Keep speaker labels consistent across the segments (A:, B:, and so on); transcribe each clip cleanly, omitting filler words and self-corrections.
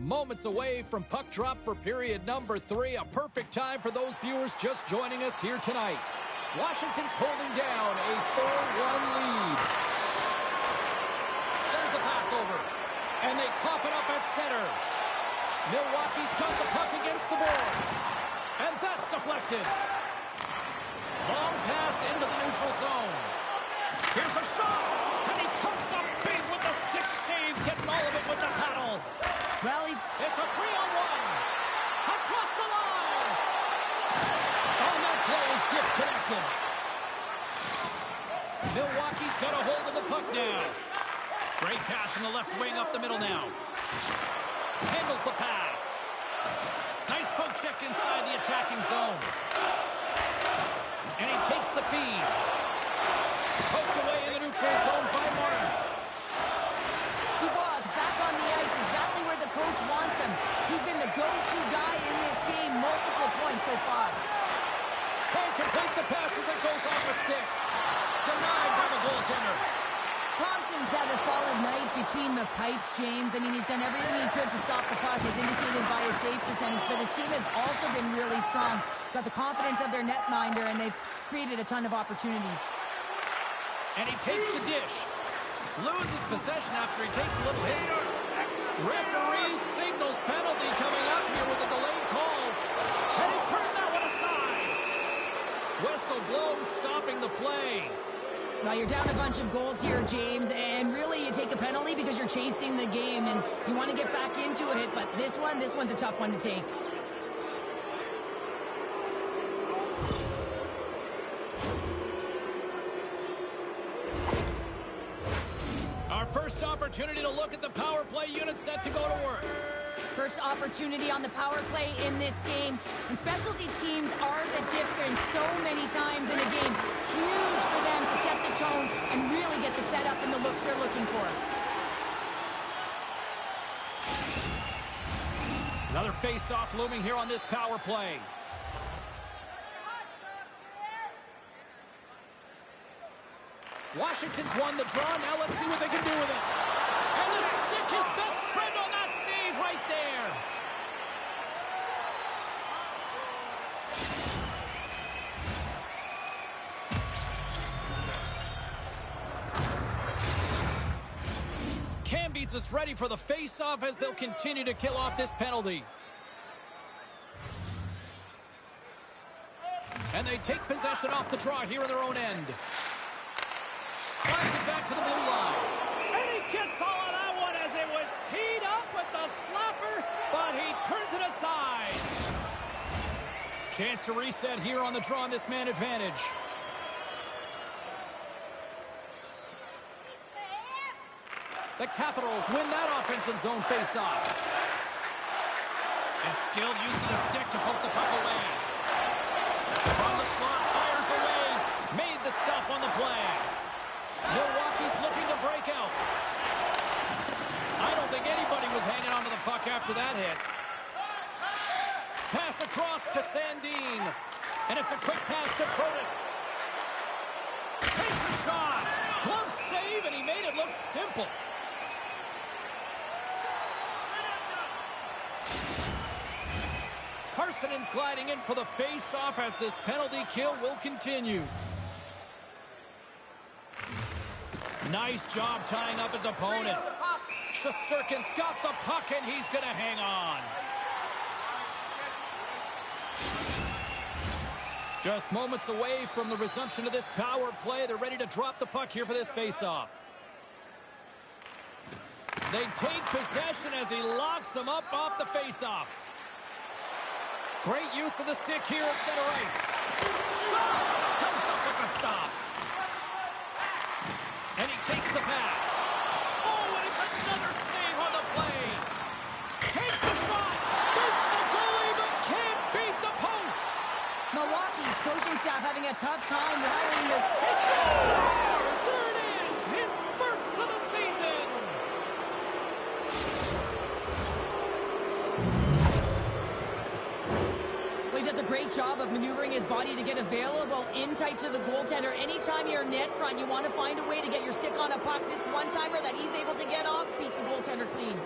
A: moments away from puck drop for period number 3. A perfect time for those viewers just joining us here tonight. Washington's holding down a 4-1 lead. Sends the pass over. And they cough it up at center. Milwaukee's got the puck against the boards. And that's deflected. Long pass into the neutral zone. Here's a shot. And he comes up big with the stick shave, getting all of it with the paddle.
B: Well,
A: it's a 3-on-1. Across the line. Oh, that play is disconnected. Milwaukee's got a hold of the puck now. Great pass from the left wing up the middle now. Handles the pass. Nice poke check inside the attacking zone. And he takes the feed. Poked away in the neutral zone by Martin.
B: Dubois back on the ice, exactly where the coach wants him. He's been the go-to guy in this game, multiple points so far.
A: Can't complete the pass as it goes off the stick. Denied by the goaltender.
B: Thompson's had a solid night between the pipes, James. I mean, he's done everything he could to stop the puck, as indicated by his save percentage, but his team has also been really strong. Got the confidence of their netminder, and they've created a ton of opportunities.
A: And he takes the dish. Loses possession after he takes a little hit. Referee signals penalty coming up here with a delayed call. And he turned that one aside. Whistle blown, stopping the play.
B: Now you're down a bunch of goals here, James, and really you take a penalty because you're chasing the game and you want to get back into it, but this one's a tough one to take.
A: Our first opportunity to look at the power play unit set to go to work.
B: First opportunity on the power play in this game. And specialty teams are the difference so many times in a game. Huge for them to set the tone and really get the setup and the looks they're looking for.
A: Another face-off looming here on this power play. Washington's won the draw. Now let's see what they can do with it. And the stick, his best friend on that save right there. Cam beats us ready for the face-off as they'll continue to kill off this penalty. And they take possession off the draw here in their own end. Slides it back to the blue line. And he gets all of that one as it was teed up with the slapper, but he turns it aside. Chance to reset here on the draw on this man advantage. The Capitals win that offensive zone face-off. And skilled use of the stick to poke the puck away. From the slot, fires away. Made the stop on the play. Milwaukee's looking to break out. I don't think anybody was hanging onto the puck after that hit. Pass across to Sandin. And it's a quick pass to Curtis. Takes a shot. Glove save, and he made it look simple. Parsonen's gliding in for the face-off as this penalty kill will continue. Nice job tying up his opponent. Shesterkin's got the puck, and he's going to hang on. Just moments away from the resumption of this power play. They're ready to drop the puck here for this face-off. They take possession as he locks him up off the face-off. Great use of the stick here at center ice. Shot! Comes up with a stop. And he takes the pass. Oh, and it's another save on the play. Takes the shot. Beats the goalie, but can't beat the post.
B: Milwaukee's coaching staff having a tough time rallying the...
A: He scores! There it is! His first of the season!
B: Well, he does a great job of maneuvering his body to get available in tight to the goaltender. Anytime you're net front, you want to find a way to get your stick on a puck. This one-timer that he's able to get off beats the goaltender clean.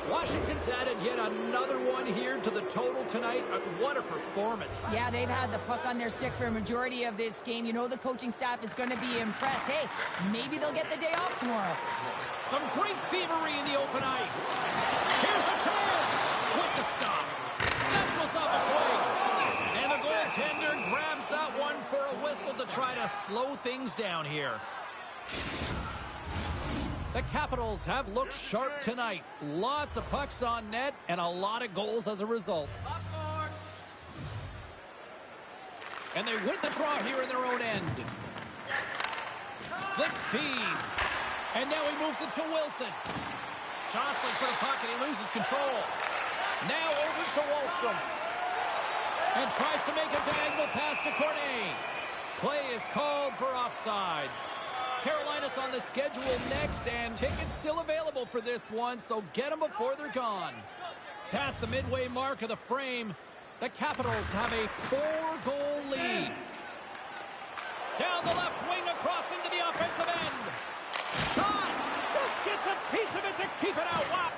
A: Washington's added yet another one here to the total tonight. What a performance.
B: Yeah, they've had the puck on their stick for a majority of this game. You know the coaching staff is going to be impressed. Hey, maybe they'll get the day off tomorrow.
A: Some great thievery in the open ice. Here's a chance with the stop. That goes off a twig. And the goaltender grabs that one for a whistle to try to slow things down here. The Capitals have looked sharp tonight. Lots of pucks on net and a lot of goals as a result. And they win the draw here in their own end. Slip feed. And now he moves it to Wilson. Jostling for the puck and he loses control. Now over to Wallstrom. And tries to make a diagonal pass to Cornet. Play is called for offside. Carolina's on the schedule next, and tickets still available for this one, so get them before they're gone. Past the midway mark of the frame, the Capitals have a 4-goal lead. Down the left wing across into the offensive end. Shot! Just gets a piece of it to keep it out. Wow!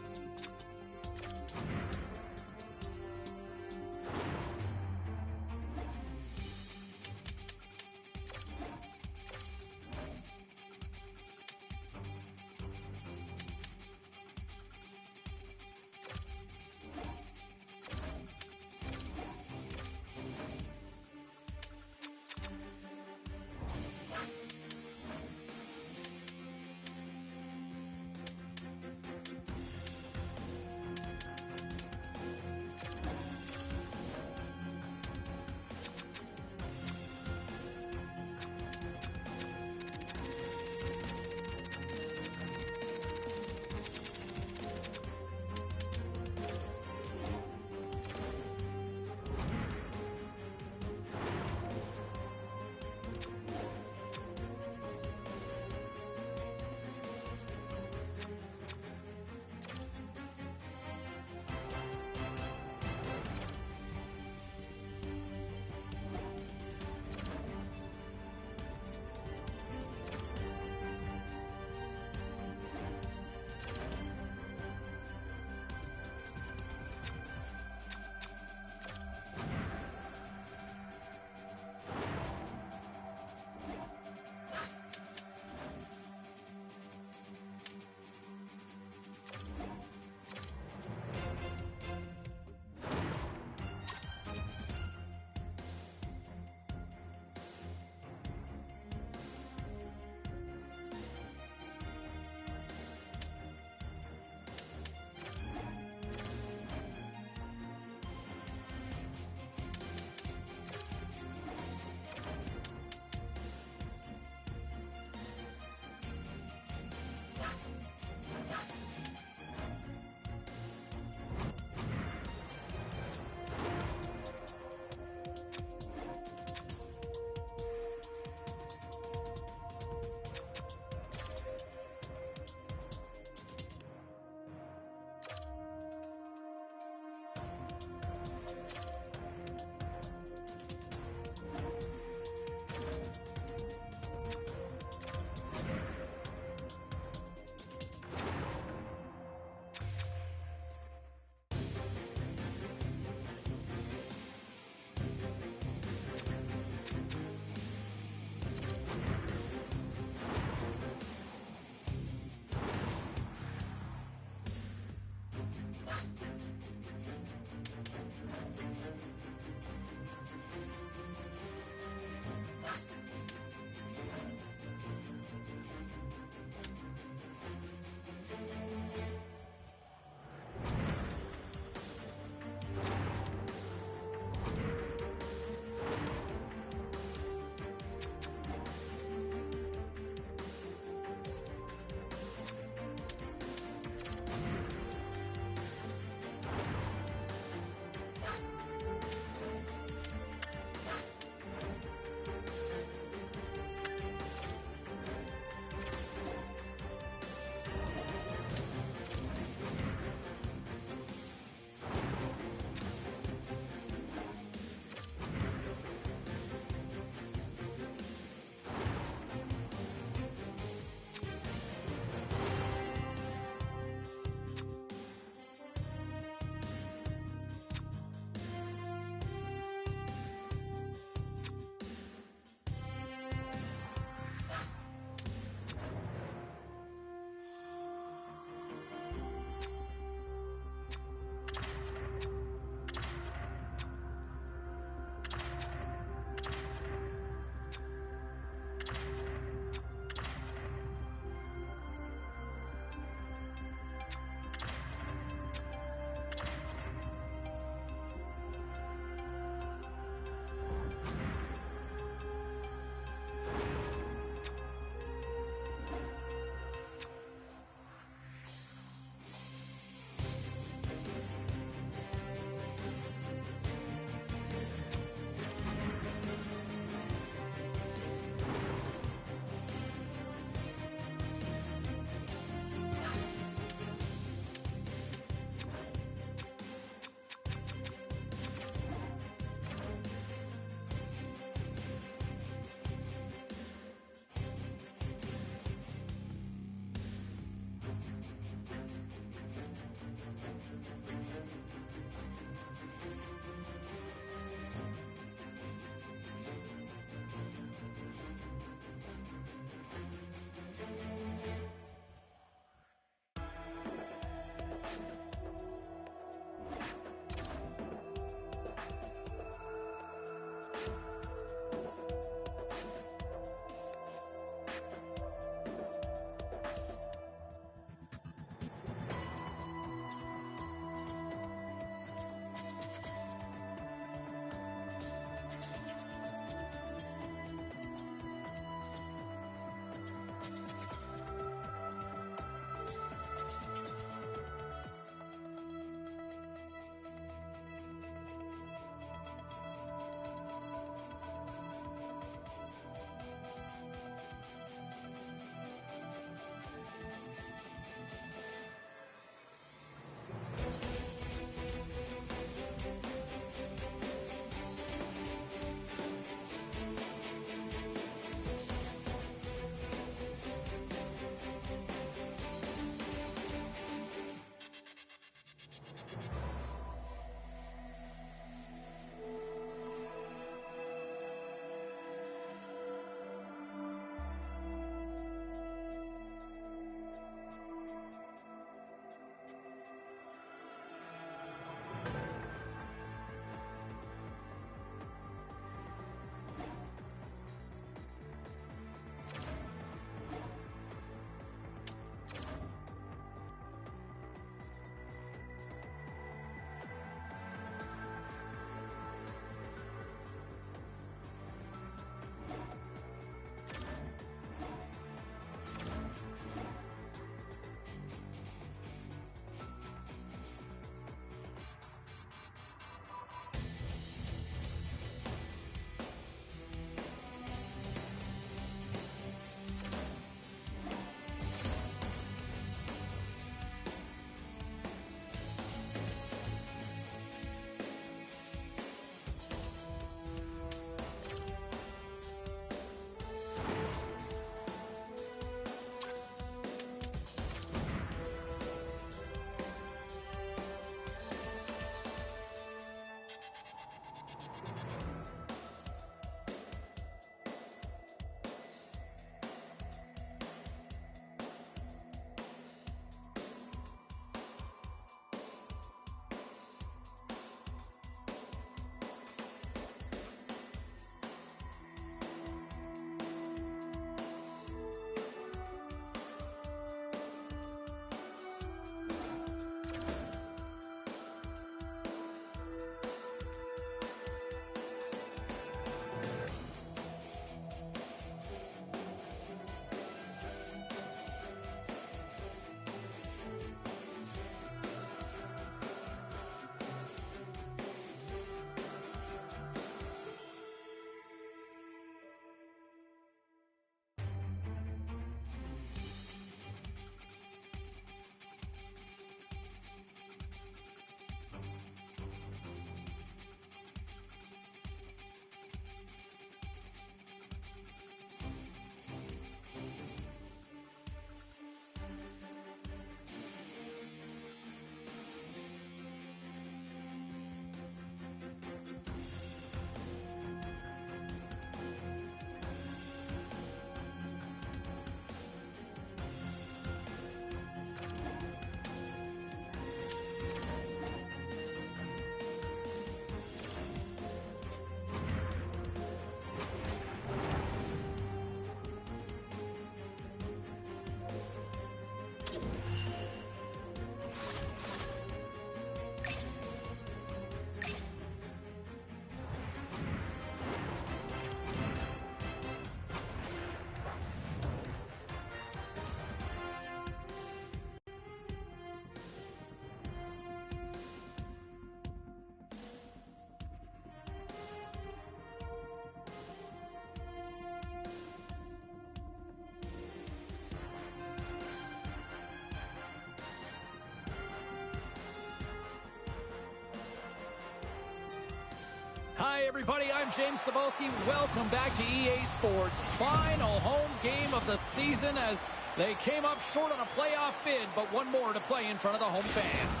A: Hi, everybody. I'm James Cebulski. Welcome back to EA Sports. Final home game of the season as they came up short on a playoff bid, but one more to play in front of the home fans.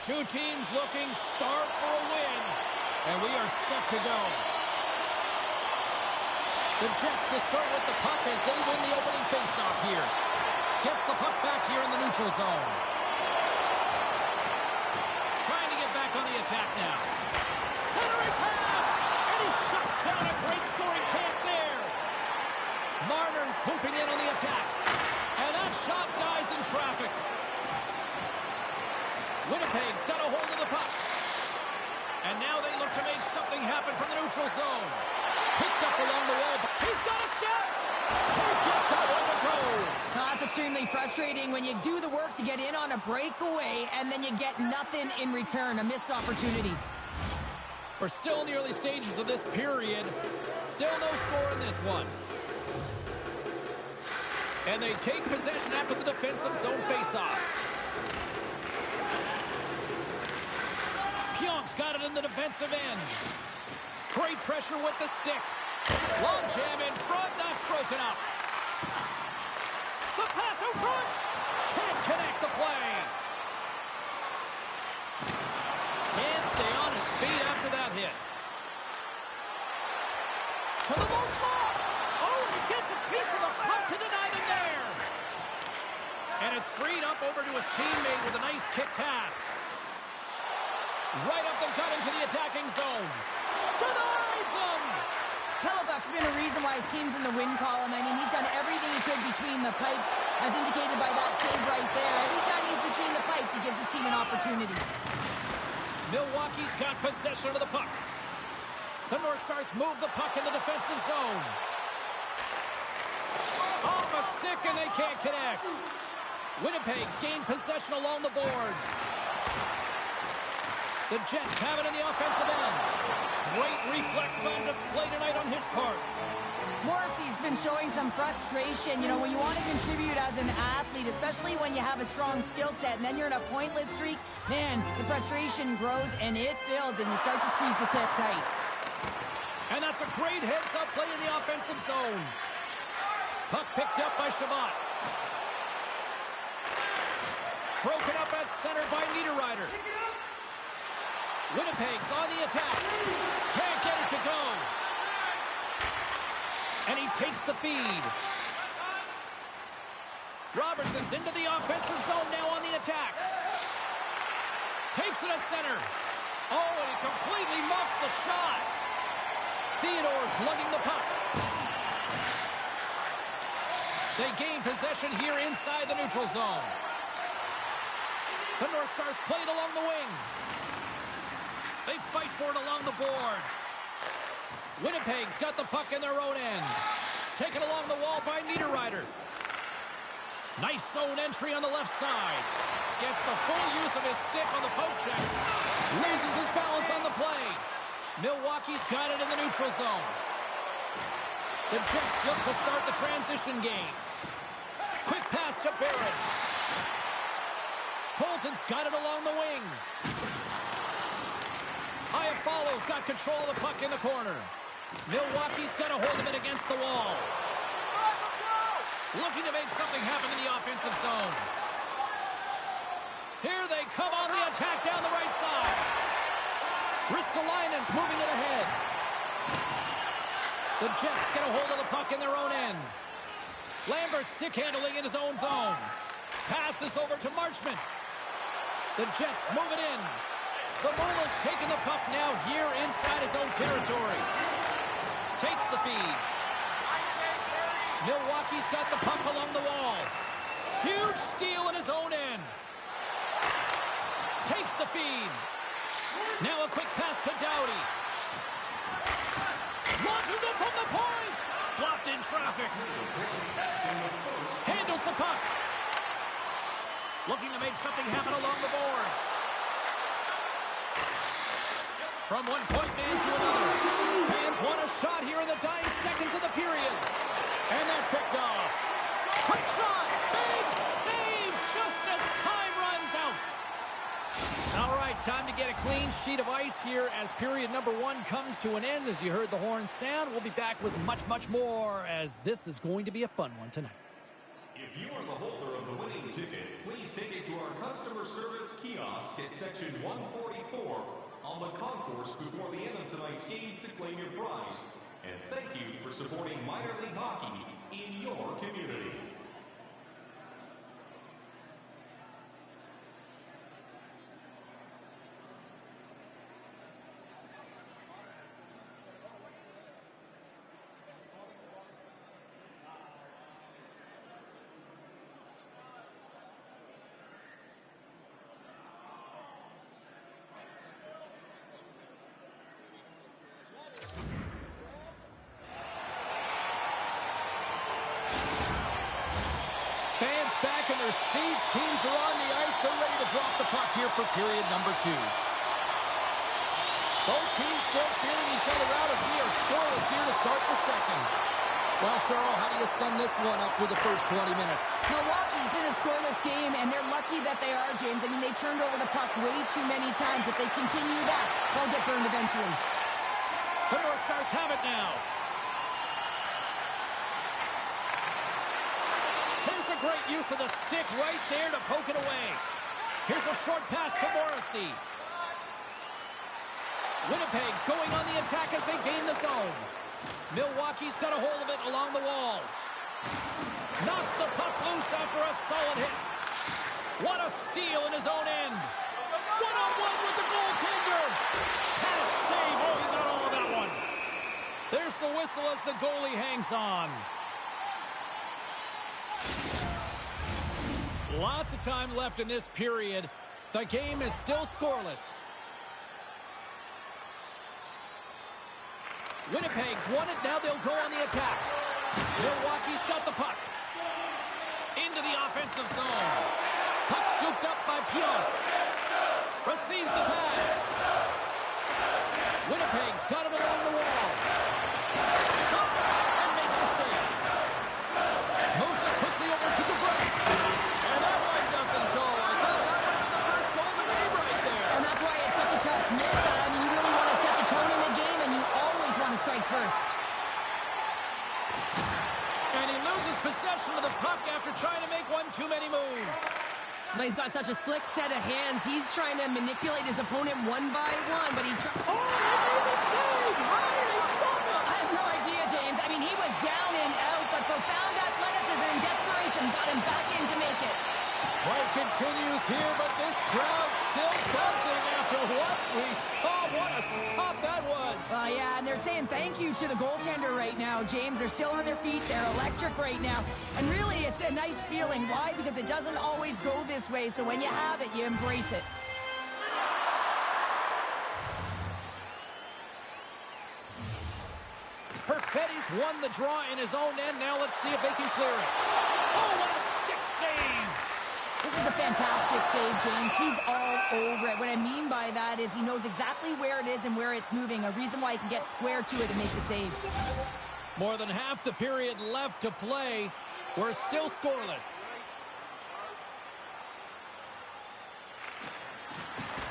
A: Two teams looking starved for a win, and we are set to go. The Jets will start with the puck as they win the opening faceoff here. Gets the puck back here in the neutral zone. Trying to get back on the attack now. Centering pass, and he shuts down a great scoring chance there. Marner's swooping in on the attack, and that shot dies in traffic. Winnipeg's got a hold of the puck, and now they look to make something happen from the neutral zone. Picked up along the wall. He's got a step. Can't get that one to go.
B: It's extremely frustrating when you do the work to get in on a breakaway, and then you get nothing in return, a missed opportunity.
A: We're still in the early stages of this period. Still no score in this one. And they take possession after the defensive zone faceoff. Pionk's got it in the defensive end. Great pressure with the stick. Long jam in front. That's broken up. The pass out front. Can't connect the play. Can't stay on his feet after that hit. To the low slot. Oh, he gets a piece of the puck to deny them there. And it's freed up over to his teammate with a nice kick pass. Right up the gut into the attacking zone. Denies him.
B: Hellebuck's been a reason why his team's in the win column. I mean, he's done everything he could between the pipes, as indicated by that save right there. Every time he's between the pipes, he gives his team an opportunity.
A: Milwaukee's got possession of the puck. The North Stars move the puck in the defensive zone. Off a stick, and they can't connect. Winnipeg's gained possession along the boards. The Jets have it in the offensive end. Great reflex on display tonight on his part.
B: Morrissey's been showing some frustration. You know, when you want to contribute as an athlete, especially when you have a strong skill set, and then you're in a pointless streak, man, the frustration grows and it builds, and you start to squeeze the stick tight.
A: And that's a great heads-up play in the offensive zone. Puck picked up by Shabbat. Broken up at center by Niederreiter. Winnipeg's on the attack. Can't get it to go. And he takes the feed. Robertson's into the offensive zone now on the attack. Takes it at center. Oh, and he completely muffs the shot. Theodore's lugging the puck. They gain possession here inside the neutral zone. The North Stars played along the wing. They fight for it along the boards. Winnipeg's got the puck in their own end. Taken along the wall by Niederreiter. Nice zone entry on the left side. Gets the full use of his stick on the poke check. Loses his balance on the play. Milwaukee's got it in the neutral zone. The Jets look to start the transition game. Quick pass to Barrett. Colton's got it along the wing. Iafallo's got control of the puck in the corner. Milwaukee's got a hold of it against the wall. Looking to make something happen in the offensive zone. Here they come on the attack down the right side. Ristolainen's moving it ahead. The Jets get a hold of the puck in their own end. Lambert stick handling in his own zone. Passes over to Marchment. The Jets move it in. Zamula's taking the puck now here inside his own territory. Takes the feed. Milwaukee's got the puck along the wall. Huge steal in his own end. Takes the feed. Now a quick pass to Doughty. Launches it from the point. Blocked in traffic. Handles the puck. Looking to make something happen along the boards. From one point man to another. Fans want a shot here in the dying seconds of the period. And that's picked off. Quick shot. Big save just as time runs out. All right, time to get a clean sheet of ice here as period number 1 comes to an end. As you heard the horn sound, we'll be back with much, much more as this is going to be a fun one tonight.
C: If you are the holder of the winning ticket, please take it to our customer service kiosk at section 144 on the concourse before the end of tonight's game to claim your prize. And thank you for supporting minor league hockey in your community.
A: Fans back in their seats. Teams are on the ice. They're ready to drop the puck here for period number 2. Both teams still feeling each other out as we are scoreless here to start the second. Well, Cheryl, how do you sum this one up through the first 20 minutes?
B: Milwaukee's in a scoreless game, and they're lucky that they are, James. I mean, they've turned over the puck way too many times. If they continue that, they'll get burned eventually.
A: The North Stars have it now. Here's a great use of the stick right there to poke it away. Here's a short pass to Morrissey. Winnipeg's going on the attack as they gain the zone. Milwaukee's got a hold of it along the wall. Knocks the puck loose after a solid hit. What a steal in his own end. One-on-one with the goaltender. Had it saved. Oh, he got all of that one. There's the whistle as the goalie hangs on. Lots of time left in this period. The game is still scoreless. Winnipeg's won it. Now they'll go on the attack. Milwaukee's got the puck. Into the offensive zone. Puck scooped up by Pionk. Receives the pass. Winnipeg's got it along the wall. Shot and makes the save. Moves it quickly over to DeBrus. And that one doesn't go. I thought that would have been the first goal of the game right there.
B: And that's why it's such a tough miss. I mean, you really want to set the tone in the game, and you always want to strike first.
A: And he loses possession of the puck after trying to make one too many moves.
B: But he's got such a slick set of hands. He's trying to manipulate his opponent one by one, but he he made the save! How did he stop him? I have no idea, James. I mean, he was down and out, but profound athleticism and desperation got him back in to make it.
A: Play continues here, but this crowd still buzzing after what we saw. What a stop that was.
B: Yeah, and they're saying thank you to the goaltender right now, James. They're still on their feet. They're electric right now. And really, it's a nice feeling. Why? Because it doesn't always go this way, so when you have it, you embrace it.
A: Perfetti's won the draw in his own end. Now let's see if they can clear it. Oh, what a stick save!
B: This is a fantastic save, James. He's all over it. What I mean by that is he knows exactly where it is and where it's moving. A reason why he can get square to it and make the save.
A: More than half the period left to play. We're still scoreless.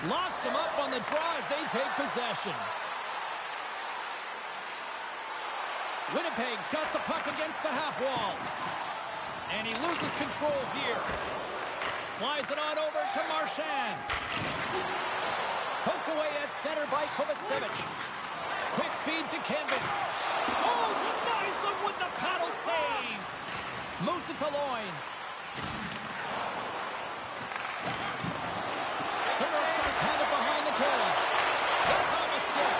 A: Locks him up on the draw as they take possession. Winnipeg's got the puck against the half wall. And he loses control here. Slides it on over to Marchand. Poked away at center by Kovacevic. Quick feed to Kendricks. Oh, denies him with the paddle save. Moves it to Loins. The North Stars have it behind the cage. That's on the stick.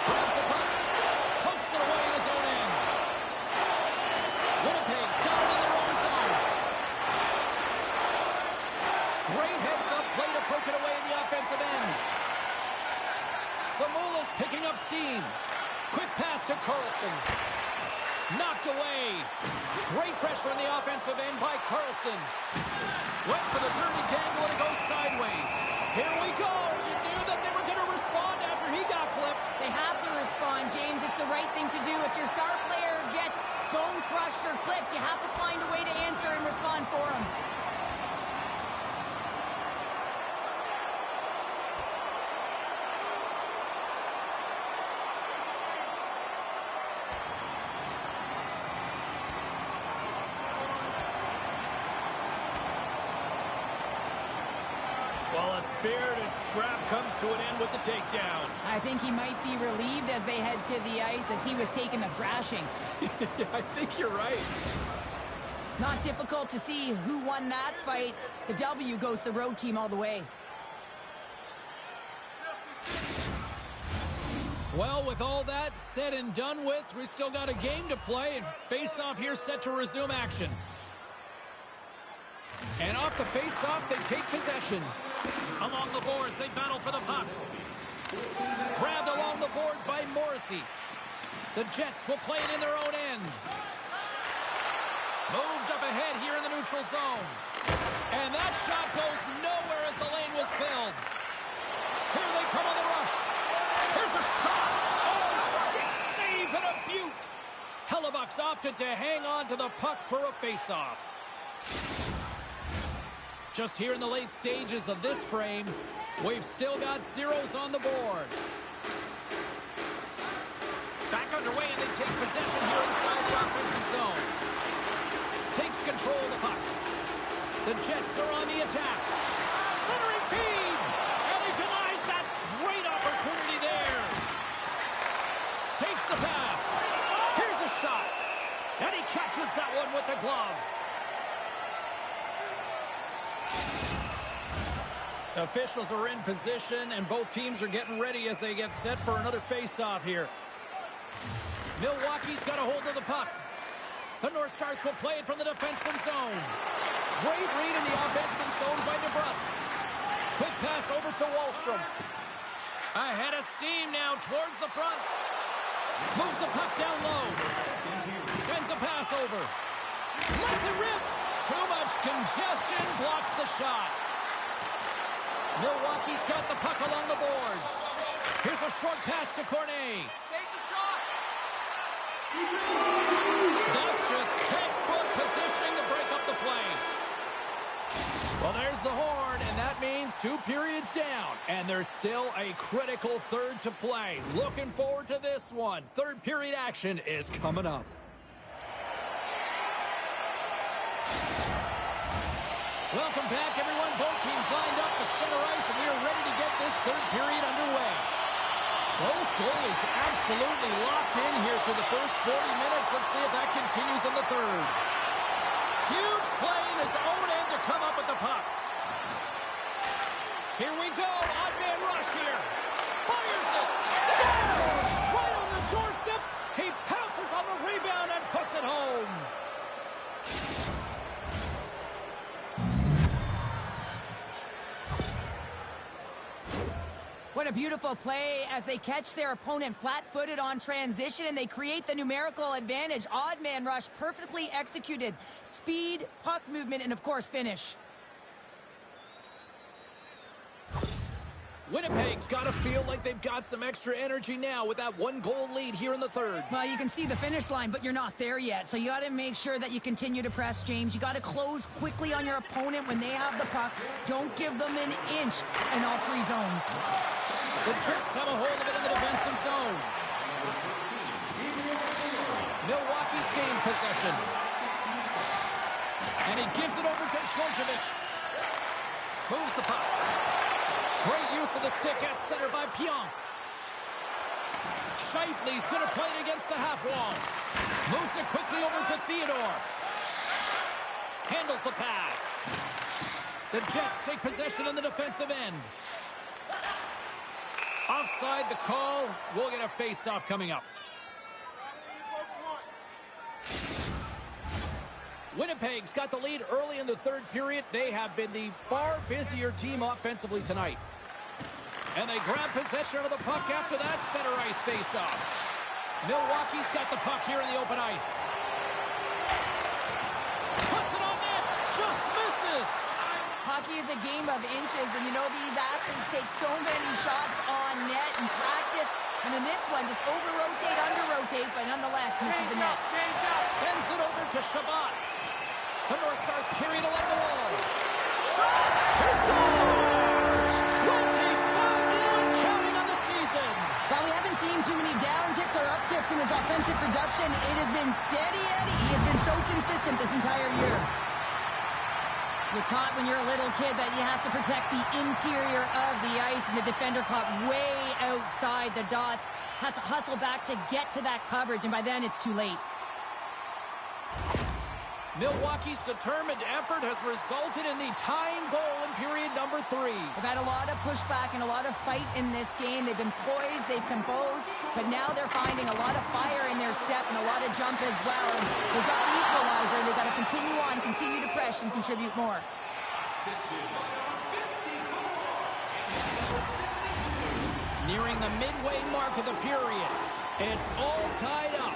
A: Grabs the puck. Pokes it away in his own end. Winnipeg's got it in their own zone. Great heads-up play to poke it away in the offensive end. Samula's picking up steam. Quick pass to Carlson. Knocked away. Great pressure on the offensive end by Carlson. Went for the dirty dangle and it goes sideways. Here we go. You knew that they were going to respond after he got clipped.
B: They have to respond, James. It's the right thing to do. If your star player gets bone crushed or clipped, you have to find a way to answer and respond for him.
A: A spirited scrap comes to an end with the takedown.
B: I think he might be relieved as they head to the ice as he was taking a thrashing.
A: I think you're right.
B: Not difficult to see who won that fight. The W goes the road team all the way.
A: Well, with all that said and done with, we still got a game to play, and face-off here set to resume action. And off the face-off, they take possession. Along the boards, they battle for the puck. Grabbed along the boards by Morrissey. The Jets will play it in their own end. Moved up ahead here in the neutral zone. And that shot goes nowhere as the lane was filled. Here they come on the rush. Here's a shot. Oh, stick save and a beaut. Hellebuck's opted to hang on to the puck for a face-off. Just here in the late stages of this frame, we've still got zeros on the board. Back underway, and they take possession here inside the offensive zone. Takes control of the puck. The Jets are on the attack. Centering feed! And he denies that great opportunity there. Takes the pass. Here's a shot. And he catches that one with the glove. Officials are in position, and both teams are getting ready as they get set for another face-off here. Milwaukee's got a hold of the puck. The North Stars will play it from the defensive zone. Great read in the offensive zone by DeBrusque. Quick pass over to Wahlstrom. Ahead of steam now towards the front. Moves the puck down low. Sends a pass over. Lets it rip. Too much congestion blocks the shot. Milwaukee's got the puck along the boards. Here's a short pass to Cornet.
D: Take the shot.
A: That's just textbook positioning to break up the play. Well, there's the horn, and that means 2 periods down. And there's still a critical third to play. Looking forward to this one. Third period action is coming up. Welcome back, everyone. Both teams lined up at center ice, and we are ready to get this third period underway. Both goalies absolutely locked in here through the first 40 minutes. Let's see if that continues in the third. Huge play in his own end to come up with the puck. Here we go. Odd man rush here. Fires it. Scores! Right on the doorstep. He pounces on the rebound and puts it home.
B: What a beautiful play as they catch their opponent flat-footed on transition, and they create the numerical advantage. Odd man rush, perfectly executed. Speed, puck movement, and of course finish.
A: Winnipeg's got to feel like they've got some extra energy now with that 1-goal lead here in the third.
B: Well, you can see the finish line, but you're not there yet. So you got to make sure that you continue to press, James. You got to close quickly on your opponent when they have the puck. Don't give them an inch in all 3 zones.
A: The Jets have a hold of it in the defensive zone. Milwaukee's gained possession. And he gives it over to Georgievich. Moves the puck. Great use of the stick at center by Pionk. Scheifele's going to play it against the half wall. Moves it quickly over to Theodore. Handles the pass. The Jets take possession in the defensive end. Offside the call. We'll get a face-off coming up. Winnipeg's got the lead early in the third period. They have been the far busier team offensively tonight. And they grab possession of the puck after that center ice face-off. Milwaukee's got the puck here in the open ice. Puts it on net. Just misses.
B: Hockey is a game of inches, and you know these athletes take so many shots on net in practice. And in this one, just over-rotate, under-rotate, but nonetheless misses the net.
A: Sends it over to Shabbat. The North Stars carry it along the wall. Shot! He scores! 25 now and counting on the season.
B: While we haven't seen too many downticks or upticks in his offensive production, it has been steady Eddie. He has been so consistent this entire year. You're taught when you're a little kid that you have to protect the interior of the ice, and the defender caught way outside the dots. Has to hustle back to get to that coverage, and by then it's too late.
A: Milwaukee's determined effort has resulted in the tying goal in period number 3.
B: They've had a lot of pushback and a lot of fight in this game. They've been poised, they've composed, but now they're finding a lot of fire in their step and a lot of jump as well. And they've got the equalizer. They've got to continue on, continue to press, and contribute more.
A: Nearing the midway mark of the period. It's all tied up.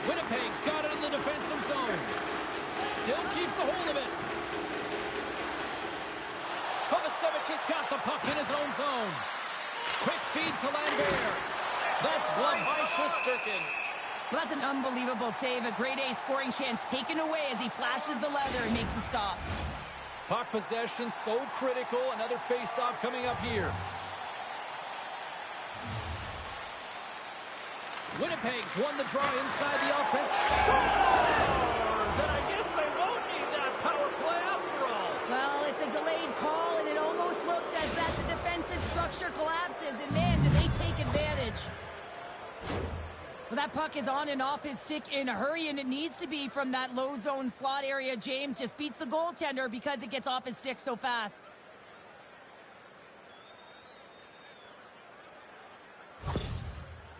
A: Winnipeg's got it in the defensive zone. Still keeps a hold of it. Kovacevic has got the puck in his own zone. Quick feed to Lambert. That's loved by Shesterkin.
B: Well, that's an unbelievable save. A grade A scoring chance taken away as he flashes the leather and makes the stop.
A: Puck possession so critical. Another face-off coming up here. Winnipeg's won the draw inside the offense. Scores! And I guess they won't need that power play after all.
B: Well, it's a delayed call, and it almost looks as that the defensive structure collapses. And man, do they take advantage. Well, that puck is on and off his stick in a hurry, and it needs to be from that low zone slot area. James just beats the goaltender because it gets off his stick so fast.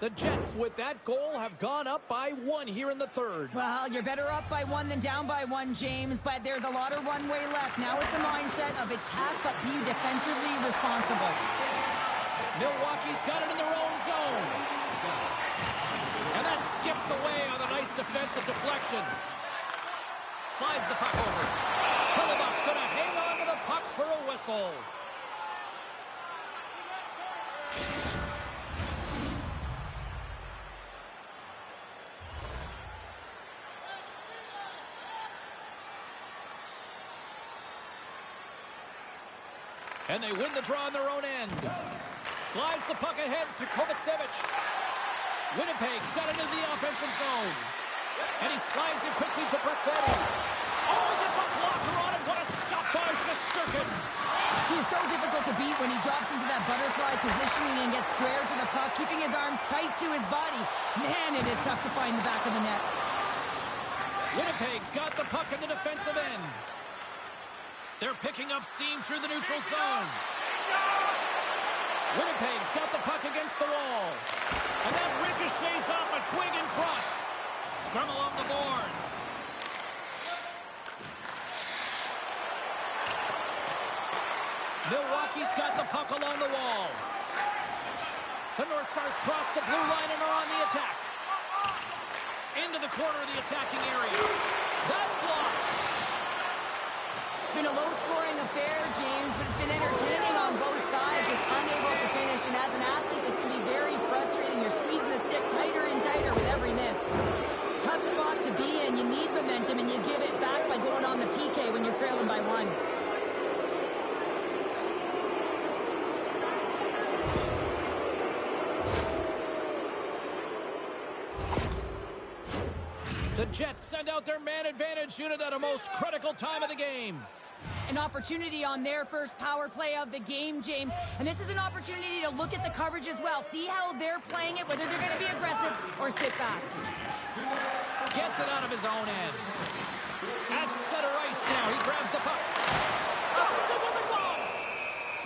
A: The Jets, with that goal, have gone up by 1 here in the third.
B: Well, you're better up by 1 than down by 1, James, but there's a lot of runway left. Now it's a mindset of attack, but be defensively responsible.
A: Milwaukee's got it in their own zone. And that skips away on a nice defensive deflection. Slides the puck over. Hellebuyck's going to hang on to the puck for a whistle. And they win the draw on their own end. Slides the puck ahead to Kovacevic. Winnipeg's got it into the offensive zone. And he slides it quickly to Perfetti. Oh, he gets a blocker on it. What a stop by Shesterkin.
B: He's so difficult to beat when he drops into that butterfly positioning and gets square to the puck, keeping his arms tight to his body. Man, it is tough to find the back of the net.
A: Winnipeg's got the puck in the defensive end. They're picking up steam through the neutral zone. Winnipeg's got the puck against the wall. And that ricochets off a twig in front. Scrum along the boards. Milwaukee's got the puck along the wall. The North Stars cross the blue line and are on the attack. Into the corner of the attacking area. That's blocked.
B: It's been a low-scoring affair, James, but it's been entertaining on both sides, just unable to finish. And as an athlete, this can be very frustrating. You're squeezing the stick tighter and tighter with every miss. Tough spot to be in. You need momentum, and you give it back by going on the PK when you're trailing by 1.
A: The Jets send out their man advantage unit at a most critical time of the game.
B: An opportunity on their first power play of the game, James. And this is an opportunity to look at the coverage as well. See how they're playing it, whether they're going to be aggressive or sit back.
A: Gets it out of his own end. At center ice now. He grabs the puck. Stops him with a glove.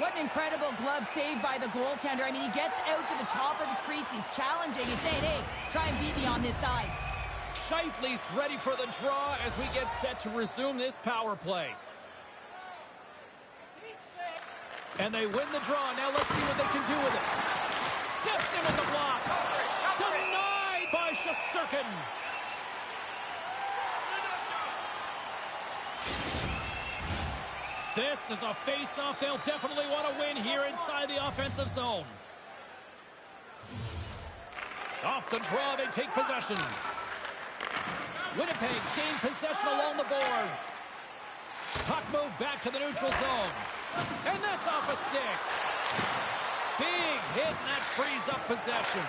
B: What an incredible glove save by the goaltender. I mean, he gets out to the top of his crease. He's challenging. He's saying, hey, try and beat me on this side.
A: Scheifele's ready for the draw as we get set to resume this power play. And they win the draw. Now let's see what they can do with it. Steps in with the block. Denied by Shesterkin. This is a face-off they'll definitely want to win here inside the offensive zone. Off the draw, they take possession. Winnipeg's gained possession along the boards. Puck moved back to the neutral zone. And that's off a stick. Big hit, and that frees up possession.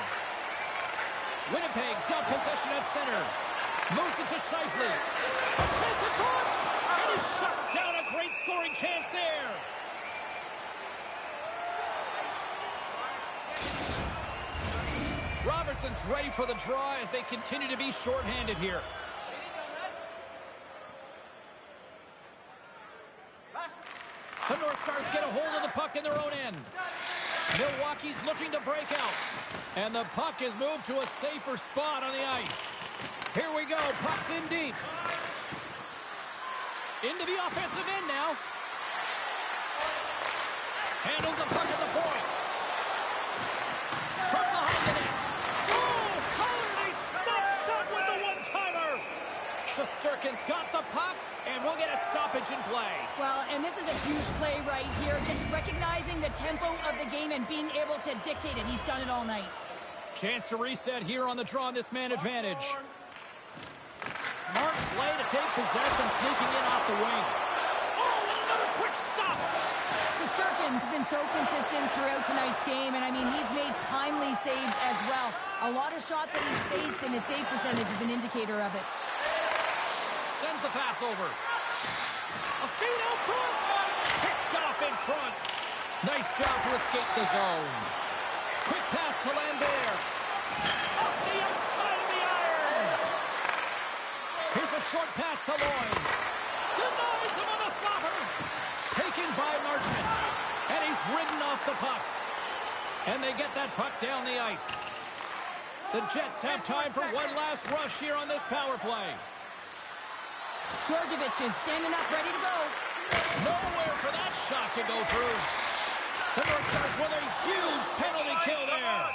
A: Winnipeg's got possession at center. Moves it to Scheifele. A chance at front! And he shuts down a great scoring chance there. Robertson's ready for the draw as they continue to be shorthanded here. The North Stars get a hold of the puck in their own end. Milwaukee's looking to break out. And the puck is moved to a safer spot on the ice. Here we go. Puck's in deep. Into the offensive end now. Handles the puck at the point. From behind the net. Oh, how did they stop that with the one-timer? Shesterkin's got the puck, and we'll get a stoppage in play.
B: Well, and this is a huge play right here. Just recognizing the tempo of the game and being able to dictate it. He's done it all night.
A: Chance to reset here on the draw on this man advantage. Smart play to take possession, sneaking in off the wing. Oh, another quick stop.
B: Shesterkin's been so consistent throughout tonight's game, and I mean, he's made timely saves as well. A lot of shots that he's faced, and his save percentage is an indicator of it.
A: Sends the pass over. A feed out front. Picked off in front. Nice job to escape the zone. Quick pass to Lambert. Off the outside of the iron. Here's a short pass to Loins. Denies him on the slapper. Taken by Marchment. And he's ridden off the puck. And they get that puck down the ice. The Jets have time for one last rush here on this power play.
B: Georgievich is standing up, ready to go.
A: Nowhere for that shot to go through. The North Stars with a huge penalty kill there.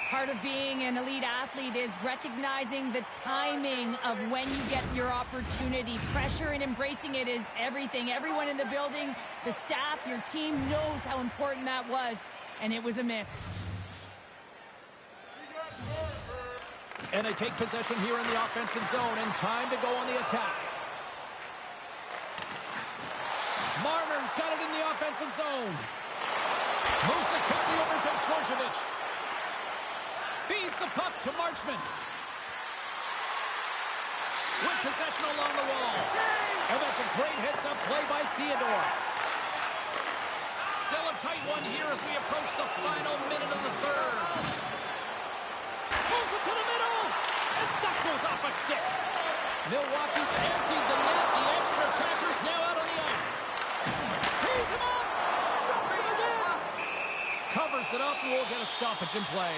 B: Part of being an elite athlete is recognizing the timing of when you get your opportunity. Pressure and embracing it is everything. Everyone in the building, the staff, your team knows how important that was, and it was a miss.
A: And they take possession here in the offensive zone, and time to go on the attack. Marner's got it in the offensive zone. Moves it quickly over to Georgievich. Feeds the puck to Marchment. With possession along the wall. And that's a great heads-up play by Theodore. Still a tight one here as we approach the final minute of the third. Moves it to the middle. And that goes off a stick. Milwaukee's emptied the net. The extra attackers now out on the ice. Frees him up. Stops him again. Covers it up. We'll get a stoppage in play.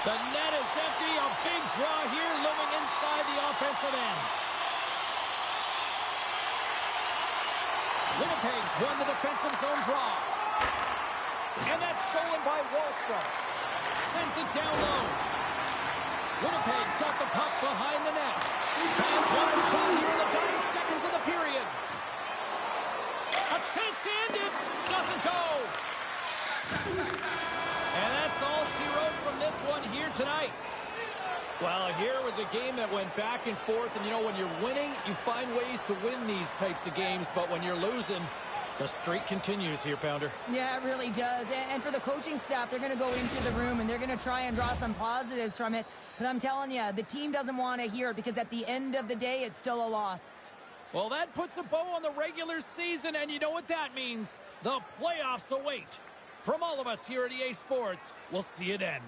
A: The net is empty. A big draw here looming inside the offensive end. Winnipeg's won the defensive zone draw. And that's stolen by Wallstrom. Sends it down low. Winnipeg's got the puck behind the net. Fans want a shot here in the dying seconds of the period. A chance to end it. Doesn't go. And that's all she wrote from this one here tonight. Well, here was a game that went back and forth. And, you know, when you're winning, you find ways to win these types of games. But when you're losing, the streak continues here, Pounder. Yeah, it really does. And for the coaching staff, they're going to go into the room and they're going to try and draw some positives from it. But I'm telling you, the team doesn't want to hear it because at the end of the day, it's still a loss. Well, that puts a bow on the regular season, and you know what that means. The playoffs await. From all of us here at EA Sports, we'll see you then.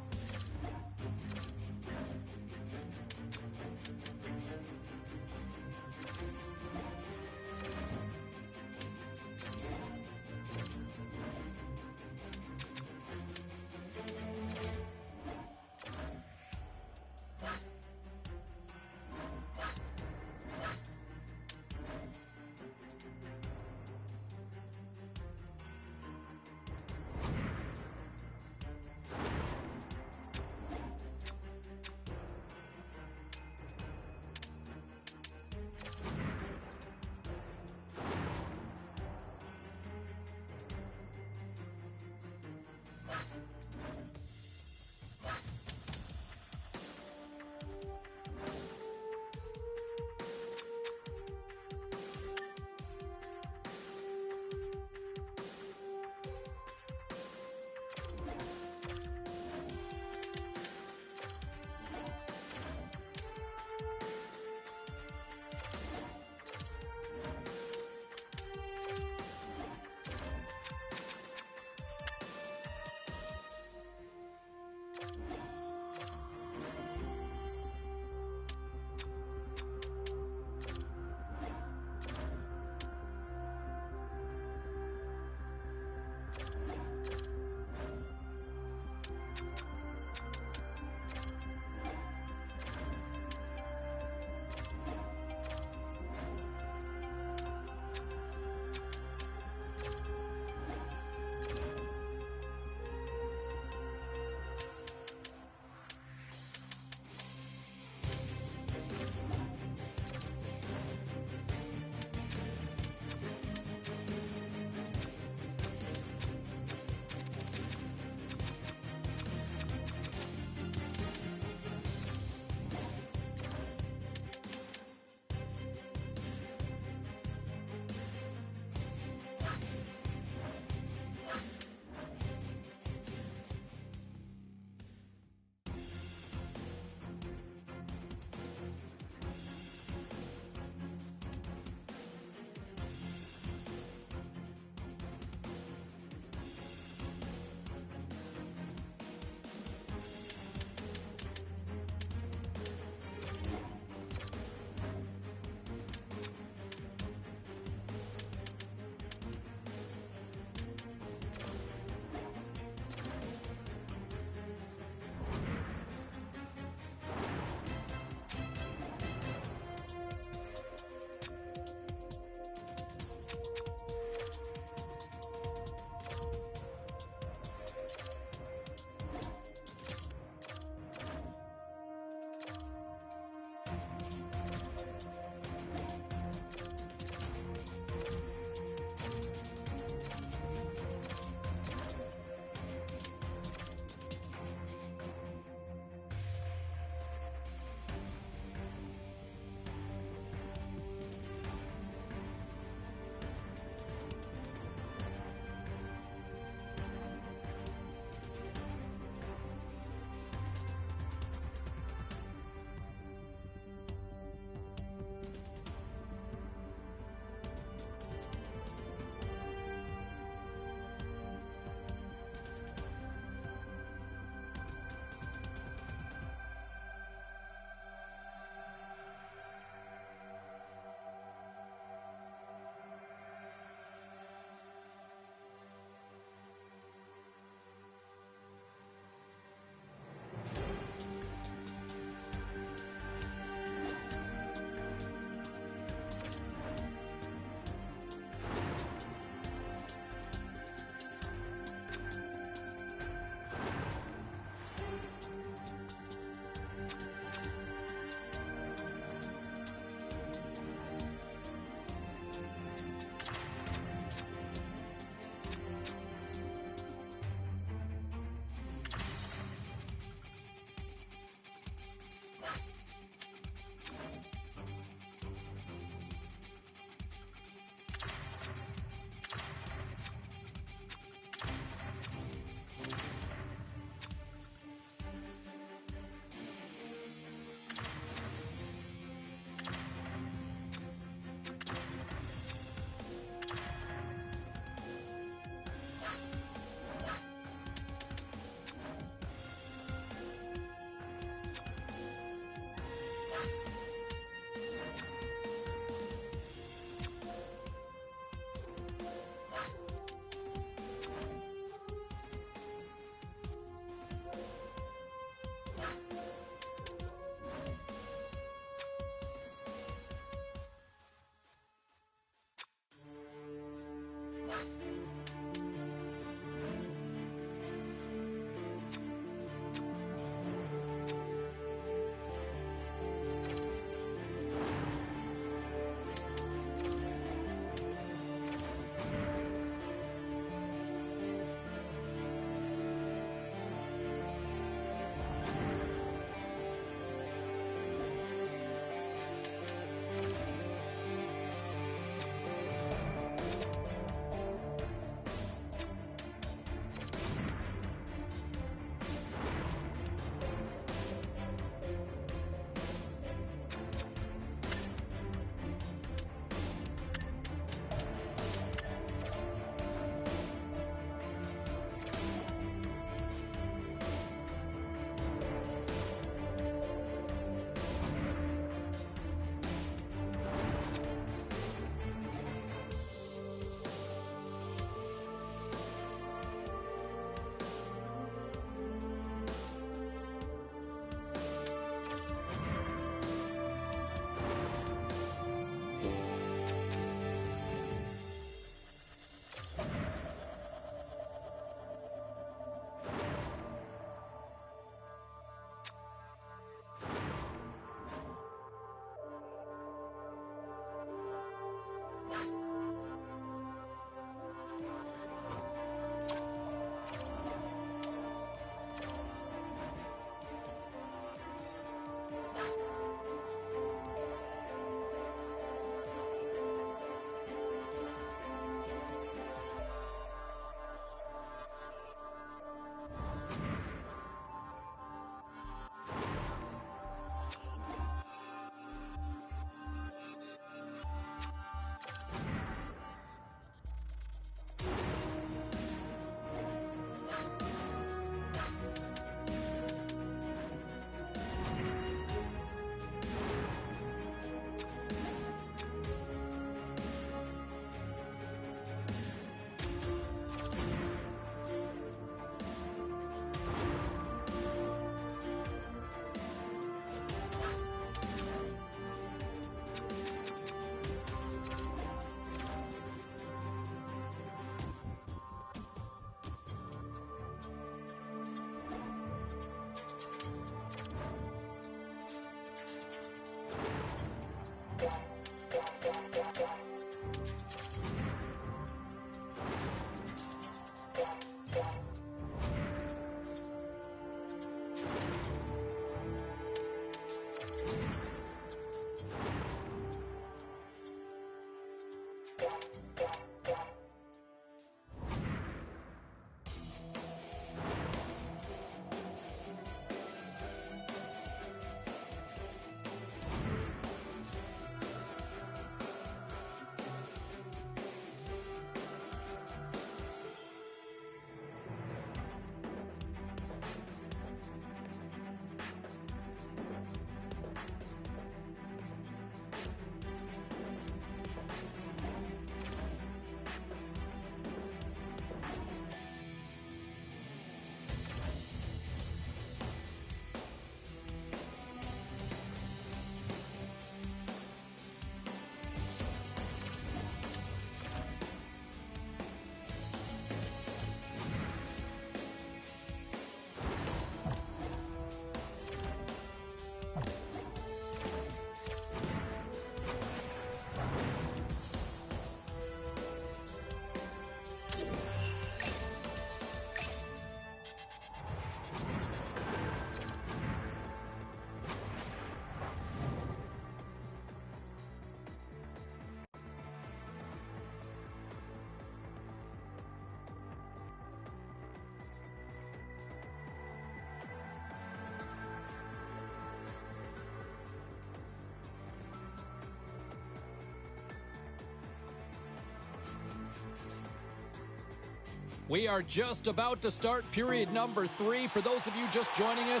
A: We are just about to start period number 3. For those of you just joining us,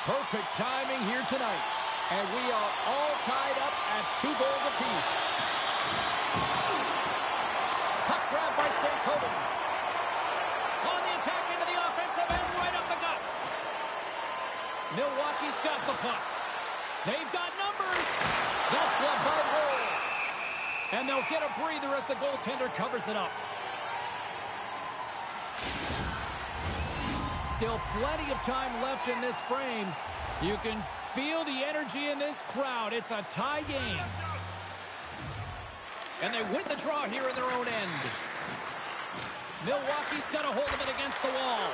A: perfect timing here tonight. And we are all tied up at 2 goals apiece. Puck grab by Stankoven. On the attack into the offensive end, right up the gut. Milwaukee's got the puck. They've got numbers. That's gloved by Roll. And they'll get a breather as the goaltender covers it up. Still plenty of time left in this frame. You can feel the energy in this crowd. It's a tie game. And they win the draw here in their own end. Milwaukee's got a hold of it against the wall.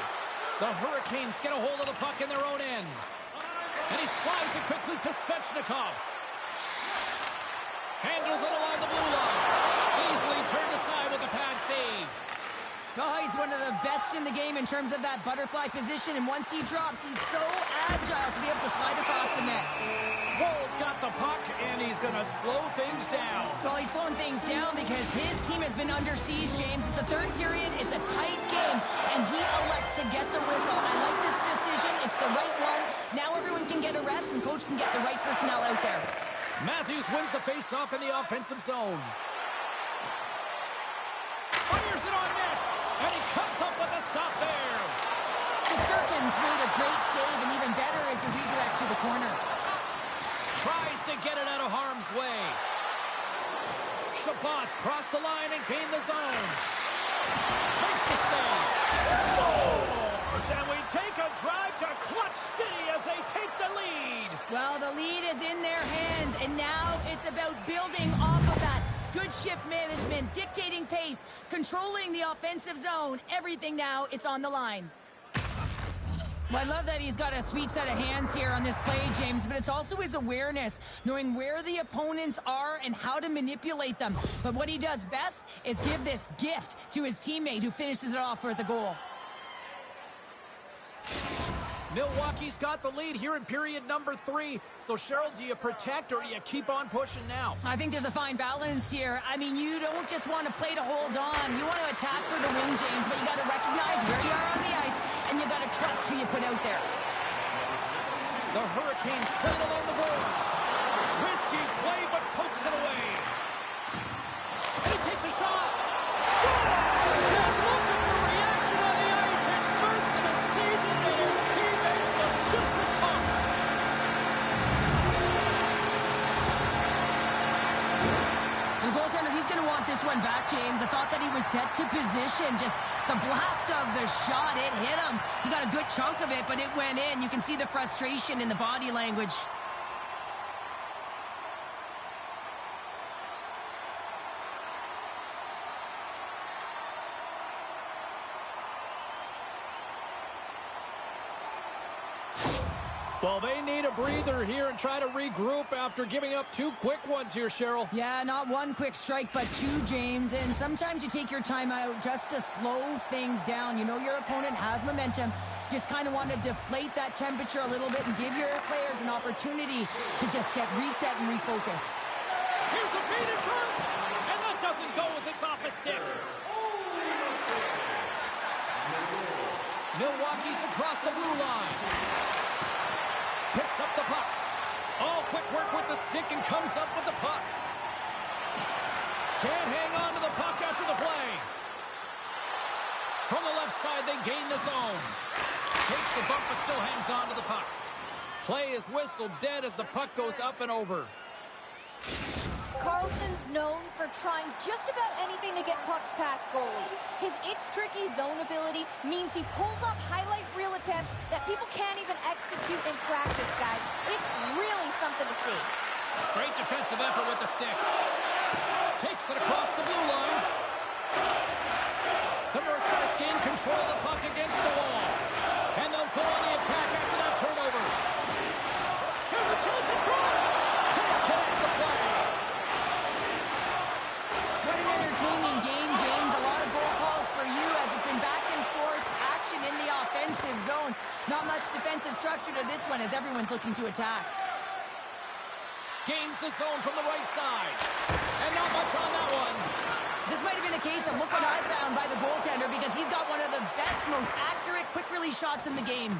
A: The Hurricanes get a hold of the puck in their own end. And he slides it quickly to Svechnikov. Handles it along the blue line. Easily turned aside with a pad save.
B: Oh, he's one of the best in the game in terms of that butterfly position, and once he drops, he's so agile to be able to slide across the net.
A: Woll's got the puck, and he's going to slow things down.
B: Well, he's slowing things down because his team has been under siege, James. It's the third period. It's a tight game, and he elects to get the whistle. I like this decision. It's the right one. Now everyone can get a rest, and coach can get the right personnel out there.
A: Matthews wins the faceoff in the offensive zone. Fires it on net. And he comes up with a stop there.
B: Sirkins made a great save, and even better is the redirect to the corner.
A: Tries to get it out of harm's way. Shabbat's crossed the line and gained the zone. Makes the save. Scores! And we take a drive to Clutch City as they take the lead.
B: Well, the lead is in their hands, and now it's about building off of that. Good shift management, dictating pace, controlling the offensive zone. Everything now, it's on the line. Well, I love that he's got a sweet set of hands here on this play, James, but it's also his awareness, knowing where the opponents are and how to manipulate them. But what he does best is give this gift to his teammate who finishes it off for the goal.
A: Milwaukee's got the lead here in period number 3. So, Cheryl, do you protect or do you keep on pushing now?
B: I think there's a fine balance here. I mean, you don't just want to play to hold on. You want to attack for the win, James, but you got to recognize where you are on the ice, and you got to trust who you put out there.
A: The Hurricanes played along the boards. Risky play, but pokes it away. And he takes a shot. Scores! And look at the reaction on the ice. His first of the season, and his teammates look just as pumped.
B: The goaltender, he's going to want this one back, James. I thought that he was set to position. Just the blast of the shot, it hit him. He got a good chunk of it, but it went in. You can see the frustration in the body language.
A: Well, they need a breather here and try to regroup after giving up 2 quick ones here, Cheryl.
B: Yeah, not 1 quick strike, but 2, James. And sometimes you take your time out just to slow things down. You know your opponent has momentum. Just kind of want to deflate that temperature a little bit and give your players an opportunity to just get reset and refocused.
A: Here's a feed in front, and that doesn't go as it's off a stick. Milwaukee's across the blue line. Picks up the puck. Oh, quick work with the stick and comes up with the puck. Can't hang on to the puck after the play. From the left side, they gain the zone. Takes a bump, but still hangs on to the puck. Play is whistled dead as the puck goes up and over.
D: Carlson's known for trying just about anything to get pucks past goalies. His it's-tricky zone ability means he pulls off highlight reel attempts that people can't even execute in practice, guys. It's really something to see.
A: Great defensive effort with the stick. Takes it across the blue line. The Northstars gain control of the puck against the wall. And they'll go on the attack after that turnover. Here's a chance in front. Can't connect the play.
B: What an entertaining game, James. A lot of goal calls for you as it's been back and forth action in the offensive zones. Not much defensive structure to this one as everyone's looking to attack.
A: Gains the zone from the right side. And not much on that one.
B: This might have been the case of look what I found by the goaltender, because he's got one of the best, most accurate quick-release shots in the game.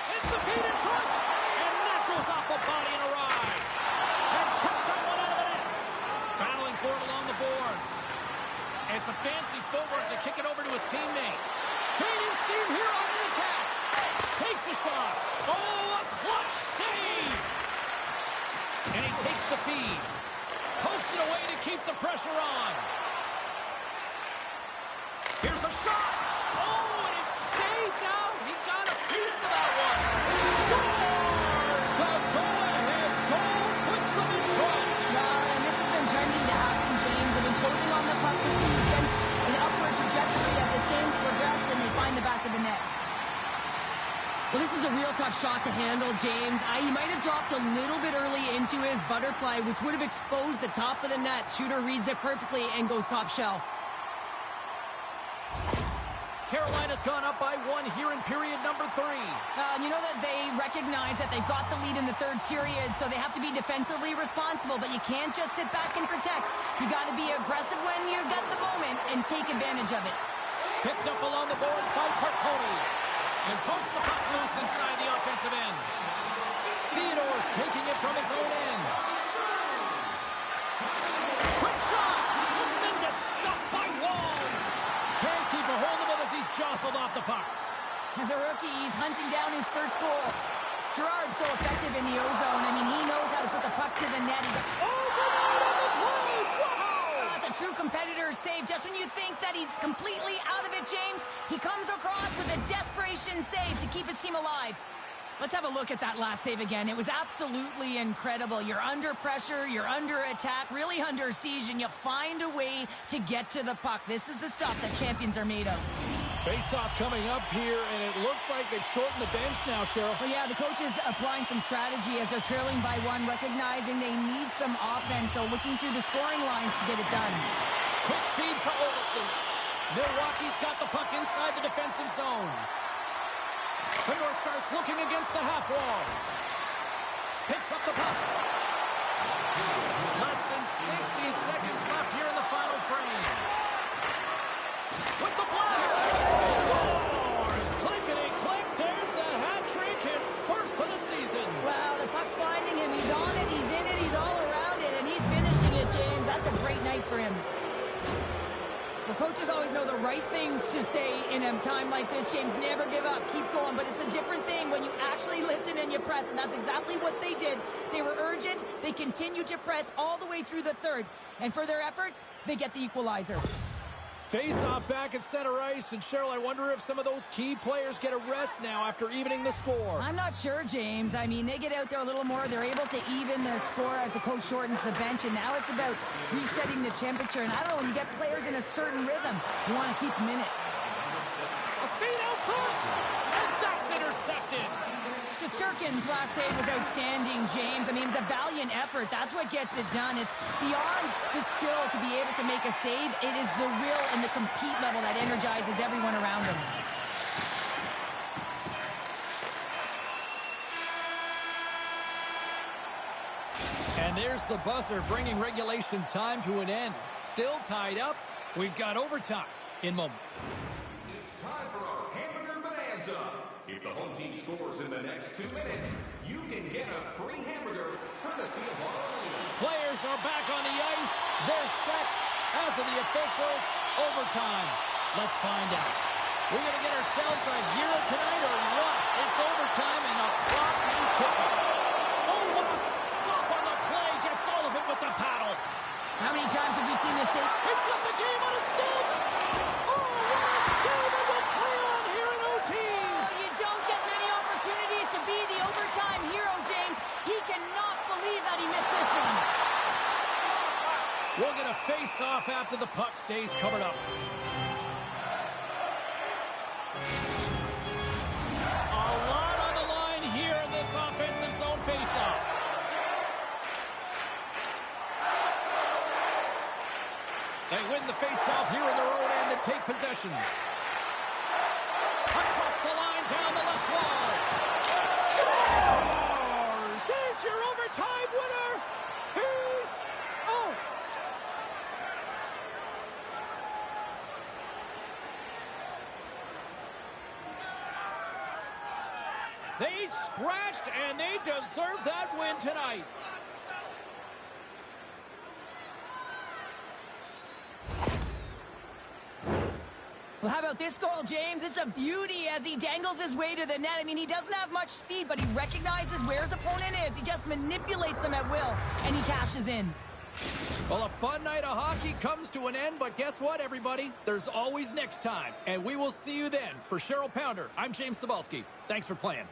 A: Sends the feed in front, and that goes off a body and a ride. And took that one out of the net. Battling for it along the boards. It's a fancy footwork to kick it over to his teammate. Gaining steam here on the attack. Takes a shot. Oh, a clutch save. And he takes the feed. Pokes it away to keep the pressure on. Here's a shot. Oh, and it stays out. He got a piece of that one. Scores! The go-ahead goal puts them in front.
B: And this has been trending to happen, James. They've been closing on the puck quickly since an upward trajectory as this game's progressed, and they find the back of the net. Well, this is a real tough shot to handle, James. He might have dropped a little bit early into his butterfly, which would have exposed the top of the net. Shooter reads it perfectly and goes top shelf.
A: Carolina's gone up by 1 here in period number 3.
B: You know that they recognize that they've got the lead in the third period, so they have to be defensively responsible, but you can't just sit back and protect. You got to be aggressive when you get the moment and take advantage of it.
A: Picked up along the boards by Carcone. And pokes the puck loose inside the offensive end. Theodore's taking it from his own end. Quick shot! Tremendous stop by Wall. Can't keep a hold of it as he's jostled off the puck.
B: The rookie, he's hunting down his first goal. Gerard's so effective in the O-zone. I mean, he knows how to put the puck to the net. That's a true competitor's save. Just when you think that he's completely out of it, James, he comes across with a desperation save to keep his team alive. Let's have a look at that last save again. It was absolutely incredible. You're under pressure, you're under attack, really under siege, and you find a way to get to the puck. This is the stuff that champions are made of.
A: Face-off coming up here, and it looks like they've shortened the bench now, Cheryl.
B: Well, yeah, the coach is applying some strategy as they're trailing by 1, recognizing they need some offense, so looking through the scoring lines to get it done.
A: Quick feed to Olsen. Milwaukee's got the puck inside the defensive zone. The North Stars looking against the half wall. Picks up the puck. Less than 60 seconds left here in the final frame. With the blast! Scores! Clickety-click, there's the hat trick, his first of the season.
B: Wow, the puck's finding him. He's on it, he's in it, he's all around it, and he's finishing it, James. That's a great night for him. Well, coaches always know the right things to say in a time like this, James. Never give up, keep going, but it's a different thing when you actually listen and you press, and that's exactly what they did. They were urgent, they continued to press all the way through the third, and for their efforts, they get the equalizer.
A: Face-off back at center ice, and Cheryl, I wonder if some of those key players get a rest now after evening the score.
B: I'm not sure, James. I mean, they get out there a little more. They're able to even the score as the coach shortens the bench, and now it's about resetting the temperature. And I don't know, when you get players in a certain rhythm, you want to keep them in it.
A: A feed out front, and that's intercepted.
B: Shesterkin's last save was outstanding, James. I mean, it's a valiant effort. That's what gets it done. It's beyond the skill to be able to make a save. It is the will and the compete level that energizes everyone around him.
A: And there's the buzzer, bringing regulation time to an end. Still tied up. We've got overtime in moments.
C: It's time for our Hamburger Bonanza. If the home team scores in the next 2 minutes, you can get a free hamburger courtesy of our arena.
A: Players are back on the ice. They're set. As of the officials, overtime. Let's find out. We're going to get ourselves a hero tonight or what? It's overtime and the clock is ticking. Oh, what a stop on the play. Gets all of it with the paddle.
B: How many times have we seen this save?
A: It's got the game on a stick. Oh, what a save and we'll play on here in OT.
B: You don't get many opportunities to be the overtime hero, James. He cannot believe that he missed this one.
A: We'll get a face-off after the puck stays covered up. A lot on the line here in this offensive zone face-off. They win the face-off here in their own end and take possession. Across the line, down the left wall. Scores! There's your overtime winner. He's... Oh! They scratched, and they deserve that win tonight.
B: Well, how about this goal, James? It's a beauty as he dangles his way to the net. I mean, he doesn't have much speed, but he recognizes where his opponent is. He just manipulates them at will, and he cashes in.
A: Well, a fun night of hockey comes to an end, but guess what, everybody? There's always next time, and we will see you then. For Cheryl Pounder, I'm James Cebulski. Thanks for playing.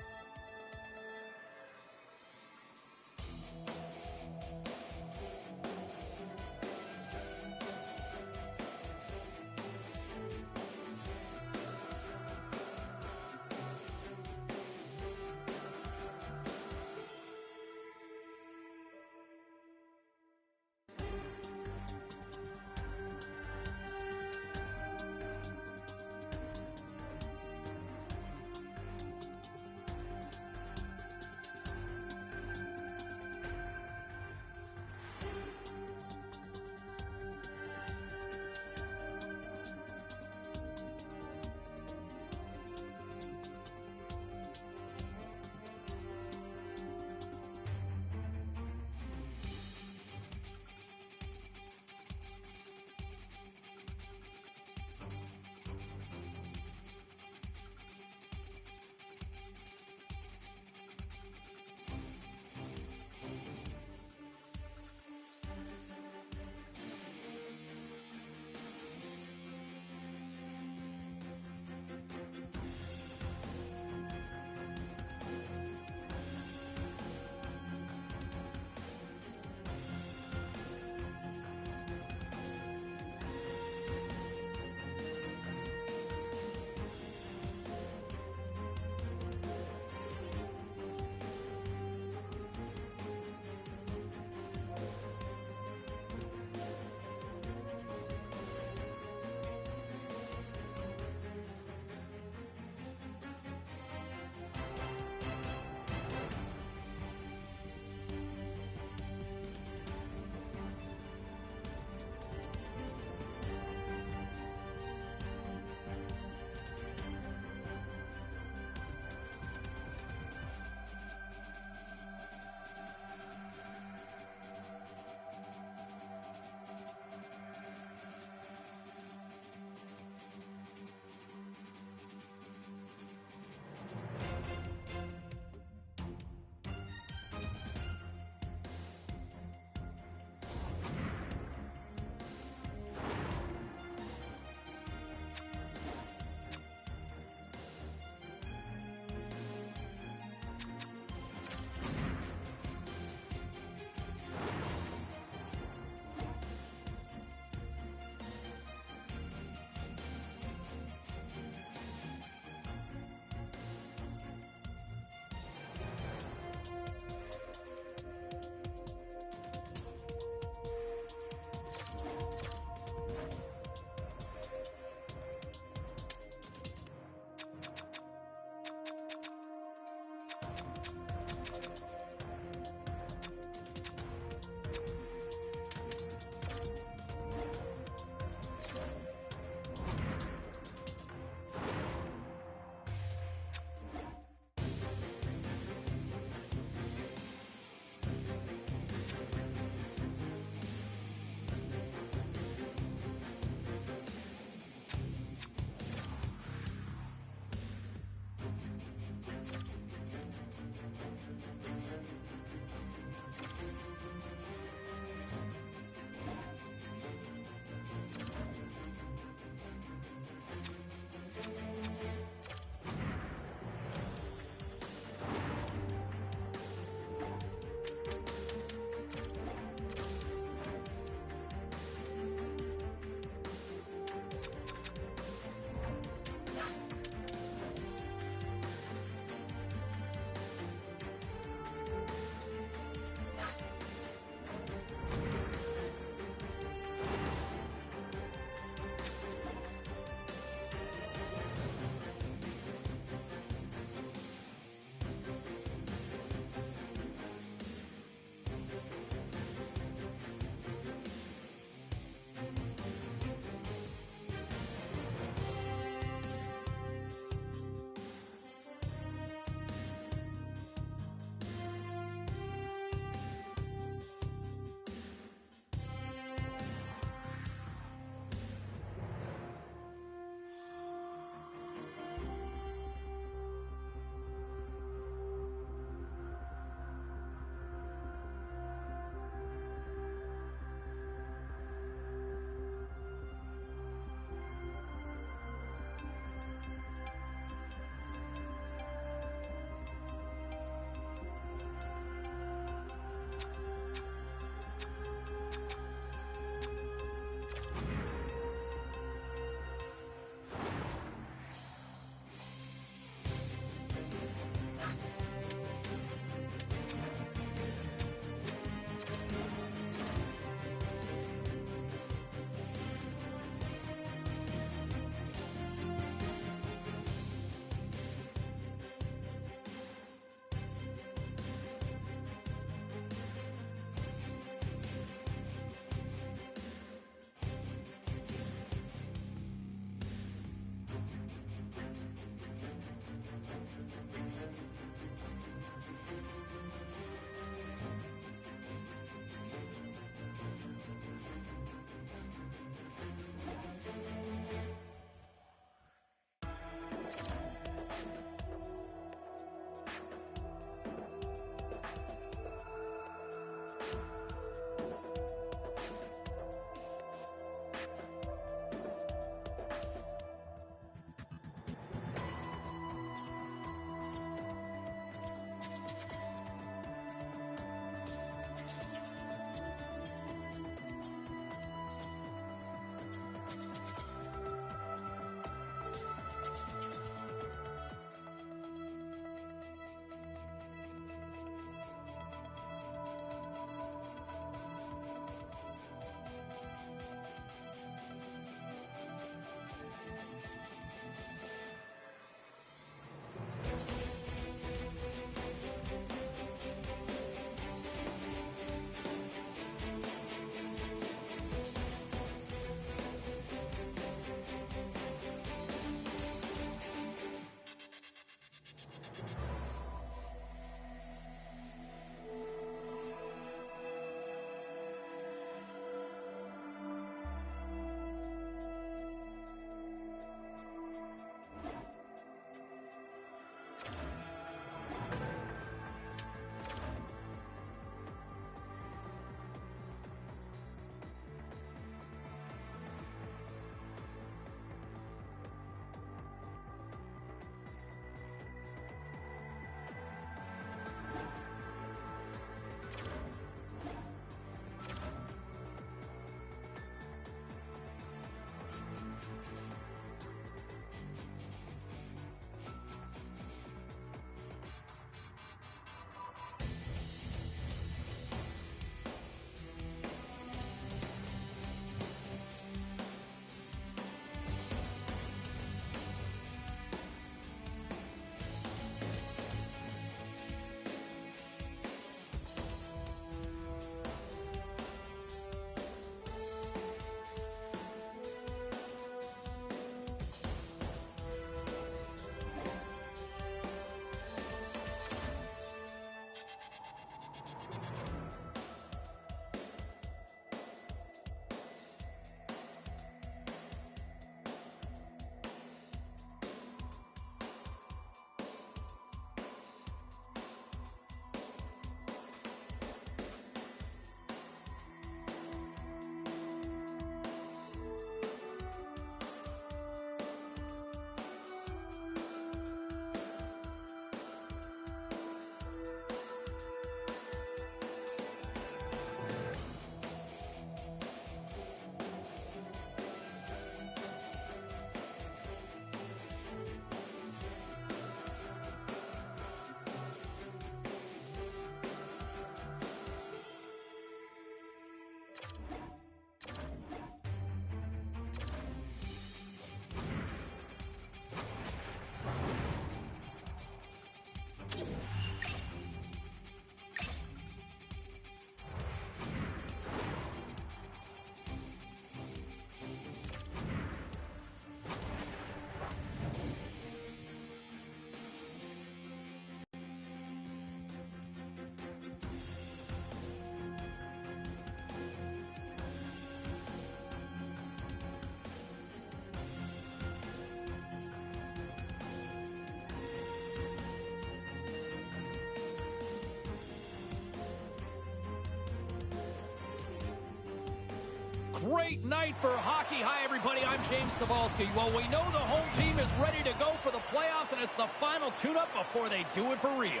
A: great night for hockey. Hi, everybody. I'm James Cybulski. Well, we know the home team is ready to go for the playoffs, and it's the final tune-up before they do it for real.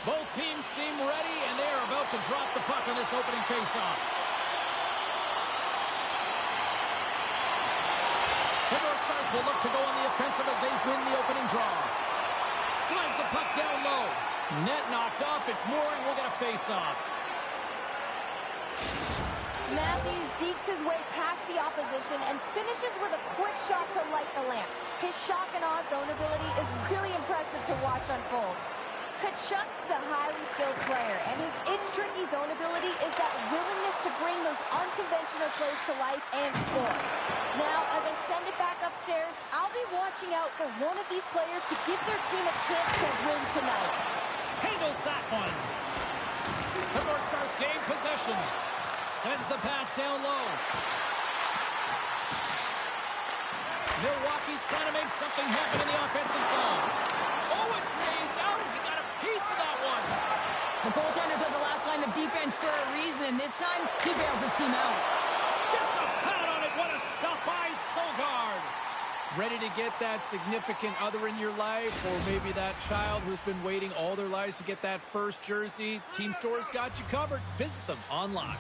A: Both teams seem ready, and they are about to drop the puck on this opening faceoff. The North Stars will look to go on the offensive as they win the opening draw. Slides the puck down low. Net knocked off. It's Mooring. We'll get a face-off.
D: Matthews dekes his way past the opposition and finishes with a quick shot to light the lamp. His shock and awe zone ability is really impressive to watch unfold. Tkachuk's a highly skilled player, and his It's Tricky zone ability is that willingness to bring those unconventional plays to life and score. Now, as I send it back upstairs, I'll be watching out for one of these players to give their team a chance to win tonight.
A: Handles that one. The North Stars gain possession. Sends the pass down low. Milwaukee's trying to make something happen in the offensive zone. Oh, it stays out. He got a piece of that one.
B: The goaltenders are the last line of defense for a reason. This time, he bails his team out.
A: Gets a pad on it. What a stop by Sogard. Ready to get that significant other in your life, or maybe that child who's been waiting all their lives to get that first jersey? Team Stores got you covered. Visit them online.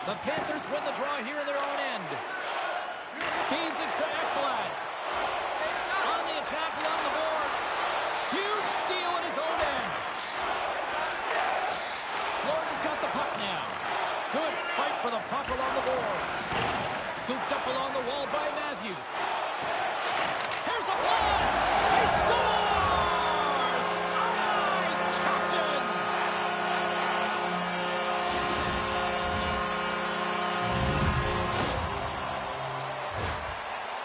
A: The Panthers win the draw here in their own end. Feeds it to Ekblad. On the attack along the boards. Huge steal in his own end. Florida's got the puck now. Good fight for the puck along the boards. Scooped up along the wall by Matthews. Here's a blast! He scores! Aye, Captain!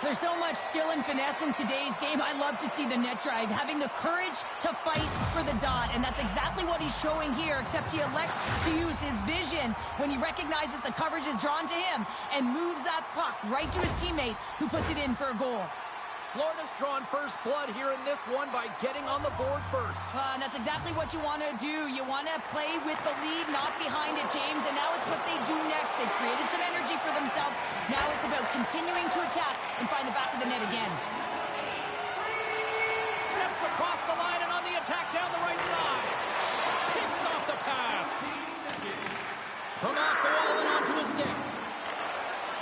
B: There's so much skill and finesse in today's game. I love to see the net drive, having the courage to fight for the dot, and that's exactly what he's showing here, except he elects to use his vision when he recognizes the coverage is drawn to him and moves that puck right to his teammate, who puts it in for a goal.
A: Florida's drawn first blood here in this one by getting on the board first.
B: And that's exactly what you want to do. You want to play with the lead, not behind it, James. And now it's what they do next. They've created some energy for themselves. Now it's about continuing to attack and find the back of the net again.
A: Steps across the line and on the attack down the right side. Picks off the pass. From off the wall and onto his stick.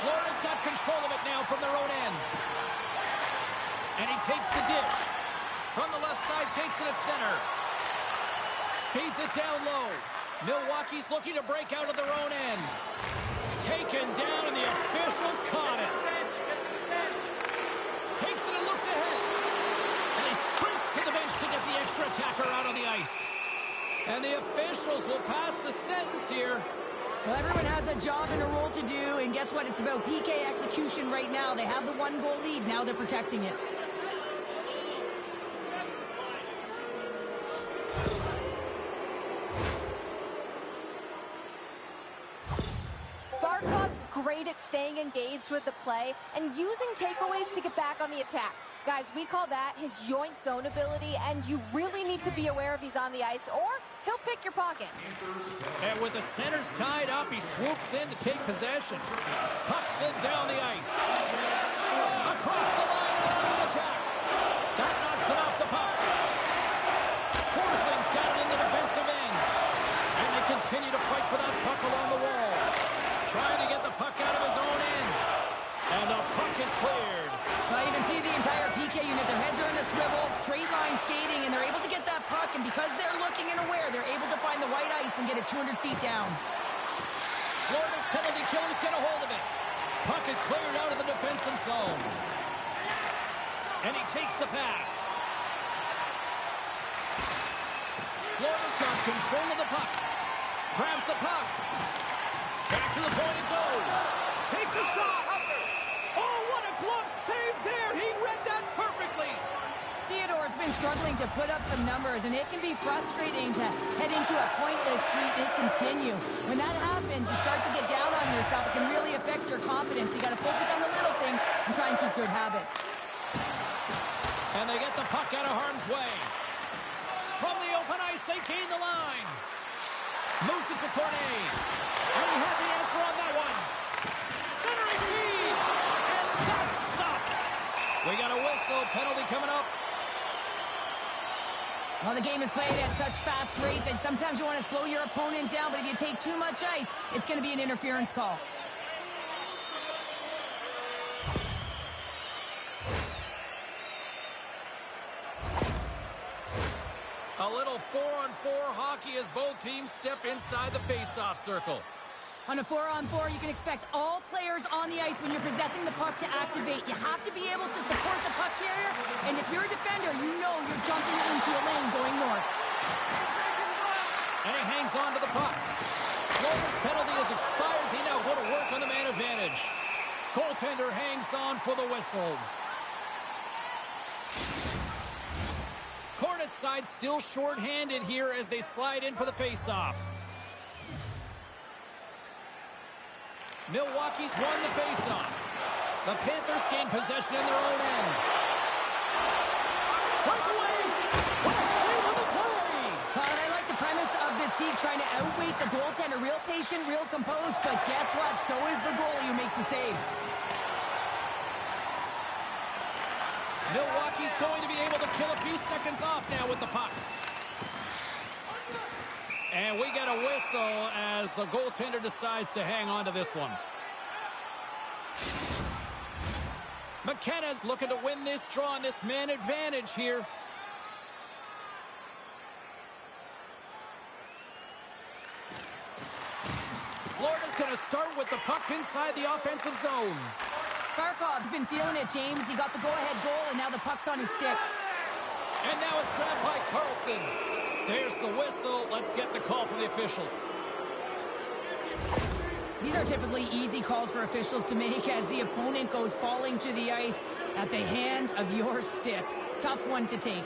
A: Florida's got control of it now from their own end. And he takes the dish. From the left side, takes it at center. Feeds it down low. Milwaukee's looking to break out of their own end. Taken down, and the officials caught it. Takes it and looks ahead. And he sprints to the bench to get the extra attacker out on the ice. And the officials will pass the sentence here.
B: Well, everyone has a job and a role to do, and guess what? It's about PK execution right now. They have the one-goal lead. Now they're protecting it.
D: Barkov's great at staying engaged with the play and using takeaways to get back on the attack. Guys, we call that his yoink zone ability, and you really need to be aware if he's on the ice, or he'll pick your pocket.
A: And with the centers tied up, he swoops in to take possession. Puck slid down the ice. Across the line and on the attack. That knocks it off the puck. Forsling's got it in the defensive end. And they continue to fight for that puck along the wall. Trying to get the puck out of his own end. And the puck is cleared.
B: Well, you can see the entire PK unit. Their heads are in a swivel, straight line skating, and they're able to get that puck. And because they're looking and aware, they're able to find the white ice and get it 200 feet down.
A: Florida's penalty killers get a hold of it. Puck is cleared out of the defensive zone. And he takes the pass. Florida's got control of the puck. Grabs the puck. Back to the point it goes. Takes a shot. Oh, what a glove save there. He read that perfectly.
B: Theodore's been struggling to put up some numbers, and it can be frustrating to head into a pointless streak and continue. When that happens, you start to get down on yourself. It can really affect your confidence. You got to focus on the little things and try and keep good habits.
A: And they get the puck out of harm's way. From the open ice, they gain the line. Moves it to Cornet. And he had the answer on that one. Centering feed. And that's stopped. We got a whistle. Penalty coming up.
B: Well, the game is played at such fast rate that sometimes you want to slow your opponent down, but if you take too much ice, it's going to be an interference call.
A: A little 4-on-4 hockey as both teams step inside the face-off circle.
B: On a 4-on-4, you can expect all players on the ice when you're possessing the puck to activate. You have to be able to support the puck carrier, and if you're a defender, you know you're jumping into a lane going north.
A: And he hangs on to the puck. Florida's penalty has expired. They now go to work on the man advantage. Goaltender hangs on for the whistle. Hornets side still short-handed here as they slide in for the face-off. Milwaukee's won the face-off. The Panthers gain possession in their own end. Breakaway! What a save on the play!
B: And I like the premise of this D trying to outweight the goaltender. Real patient, real composed, but guess what? So is the goalie who makes the save.
A: Milwaukee's going to be able to kill a few seconds off now with the puck. And we get a whistle as the goaltender decides to hang on to this one. McKenna's looking to win this draw on this man advantage here. Florida's going to start with the puck inside the offensive zone.
B: Barkov's been feeling it, James. He got the go-ahead goal, and now the puck's on his stick.
A: And now it's grabbed by Carlson. There's the whistle. Let's get the call from the officials.
B: These are typically easy calls for officials to make as the opponent goes falling to the ice at the hands of your stick. Tough one to take.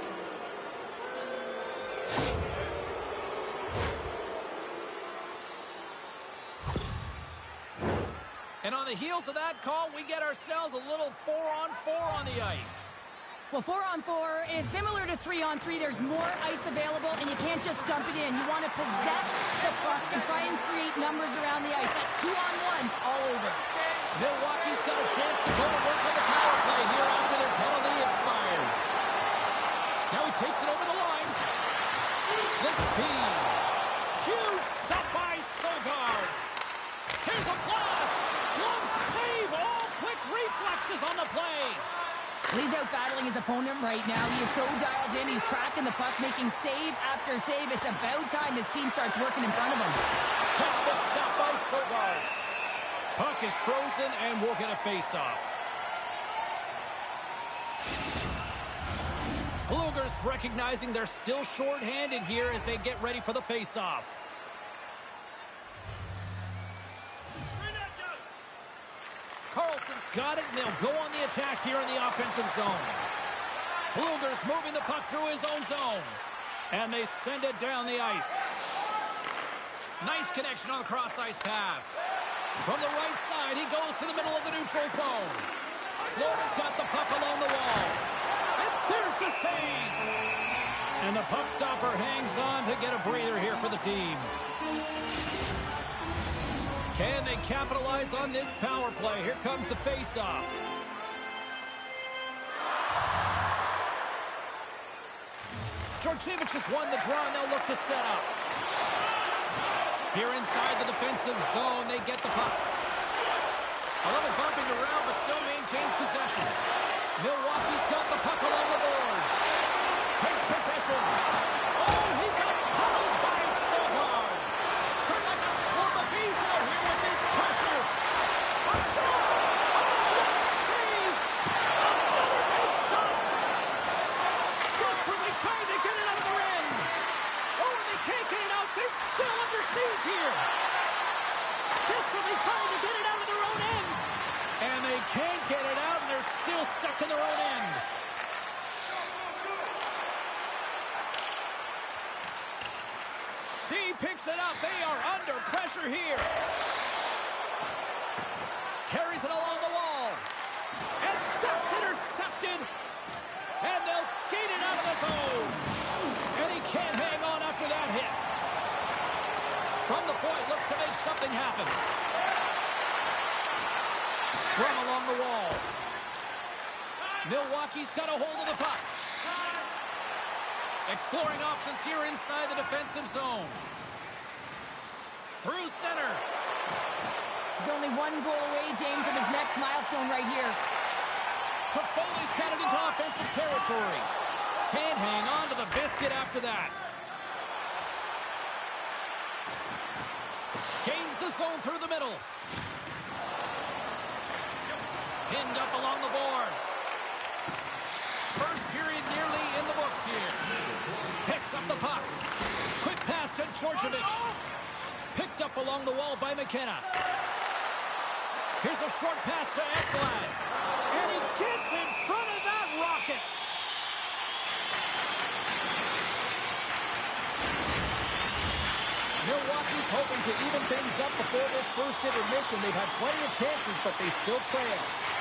A: And on the heels of that call, we get ourselves a little 4-on-4 on the ice.
B: Well, 4-on-4 is similar to 3-on-3. There's more ice available, and you can't just dump it in. You want to possess the puck and try and create numbers around the ice. That's 2-on-1s all over.
A: Milwaukee's got a chance to go to work on the power play here after their penalty expired. Now he takes it over the line. Slick feed. Huge stop by Sogard. Here's a blast. Glove save. All quick reflexes on the play.
B: He's out battling his opponent right now. He is so dialed in. He's tracking the puck, making save after save. It's about time his team starts working in front of him.
A: Textbook stop by Sogard. Puck is frozen, and we'll get a face-off. Bluegers recognizing they're still short-handed here as they get ready for the face-off. Carlson's got it, and they'll go on the attack here in the offensive zone. Bluegers moving the puck through his own zone. And they send it down the ice. Nice connection on the cross-ice pass. From the right side, he goes to the middle of the neutral zone. Florida's got the puck along the wall. And there's the save! And the puck stopper hangs on to get a breather here for the team. Can they capitalize on this power play? Here comes the face-off. Georgievich has won the draw, and they'll look to set up. Here inside the defensive zone, they get the puck. A little bumping around, but still maintains possession. Milwaukee's got the puck along the boards. Takes possession. Oh, he got pummeled by Sogard. They're like a swarm of bees out here with this pressure. A shot. Oh, what a save. Another big stop. Desperately trying to get it out of their end. Oh, and they can't get it out. They're still under siege here. Desperately trying to get it out of their own end. And they can't get it out, and they're still stuck in their own end. D picks it up. They are under pressure here. Carries it along the wall. And that's intercepted. And they'll skate it out of the zone. And he can't hang on after that hit. From the point, looks to make something happen. Scrum along the wall. Milwaukee's got a hold of the puck. Exploring options here inside the defensive zone. Through center.
B: He's only one goal away, James, from his next milestone right here.
A: Toffoli's got it into offensive territory. Can't hang on to the biscuit after that. Gains the zone through the middle. Pinned up along the boards. First period nearly in the books here. Picks up the puck. Quick pass to Georgievich. Picked up along the wall by McKenna. Here's a short pass to Ekblad. And he gets in front of that rocket. Milwaukee's hoping to even things up before this first intermission. They've had plenty of chances, but they still trail.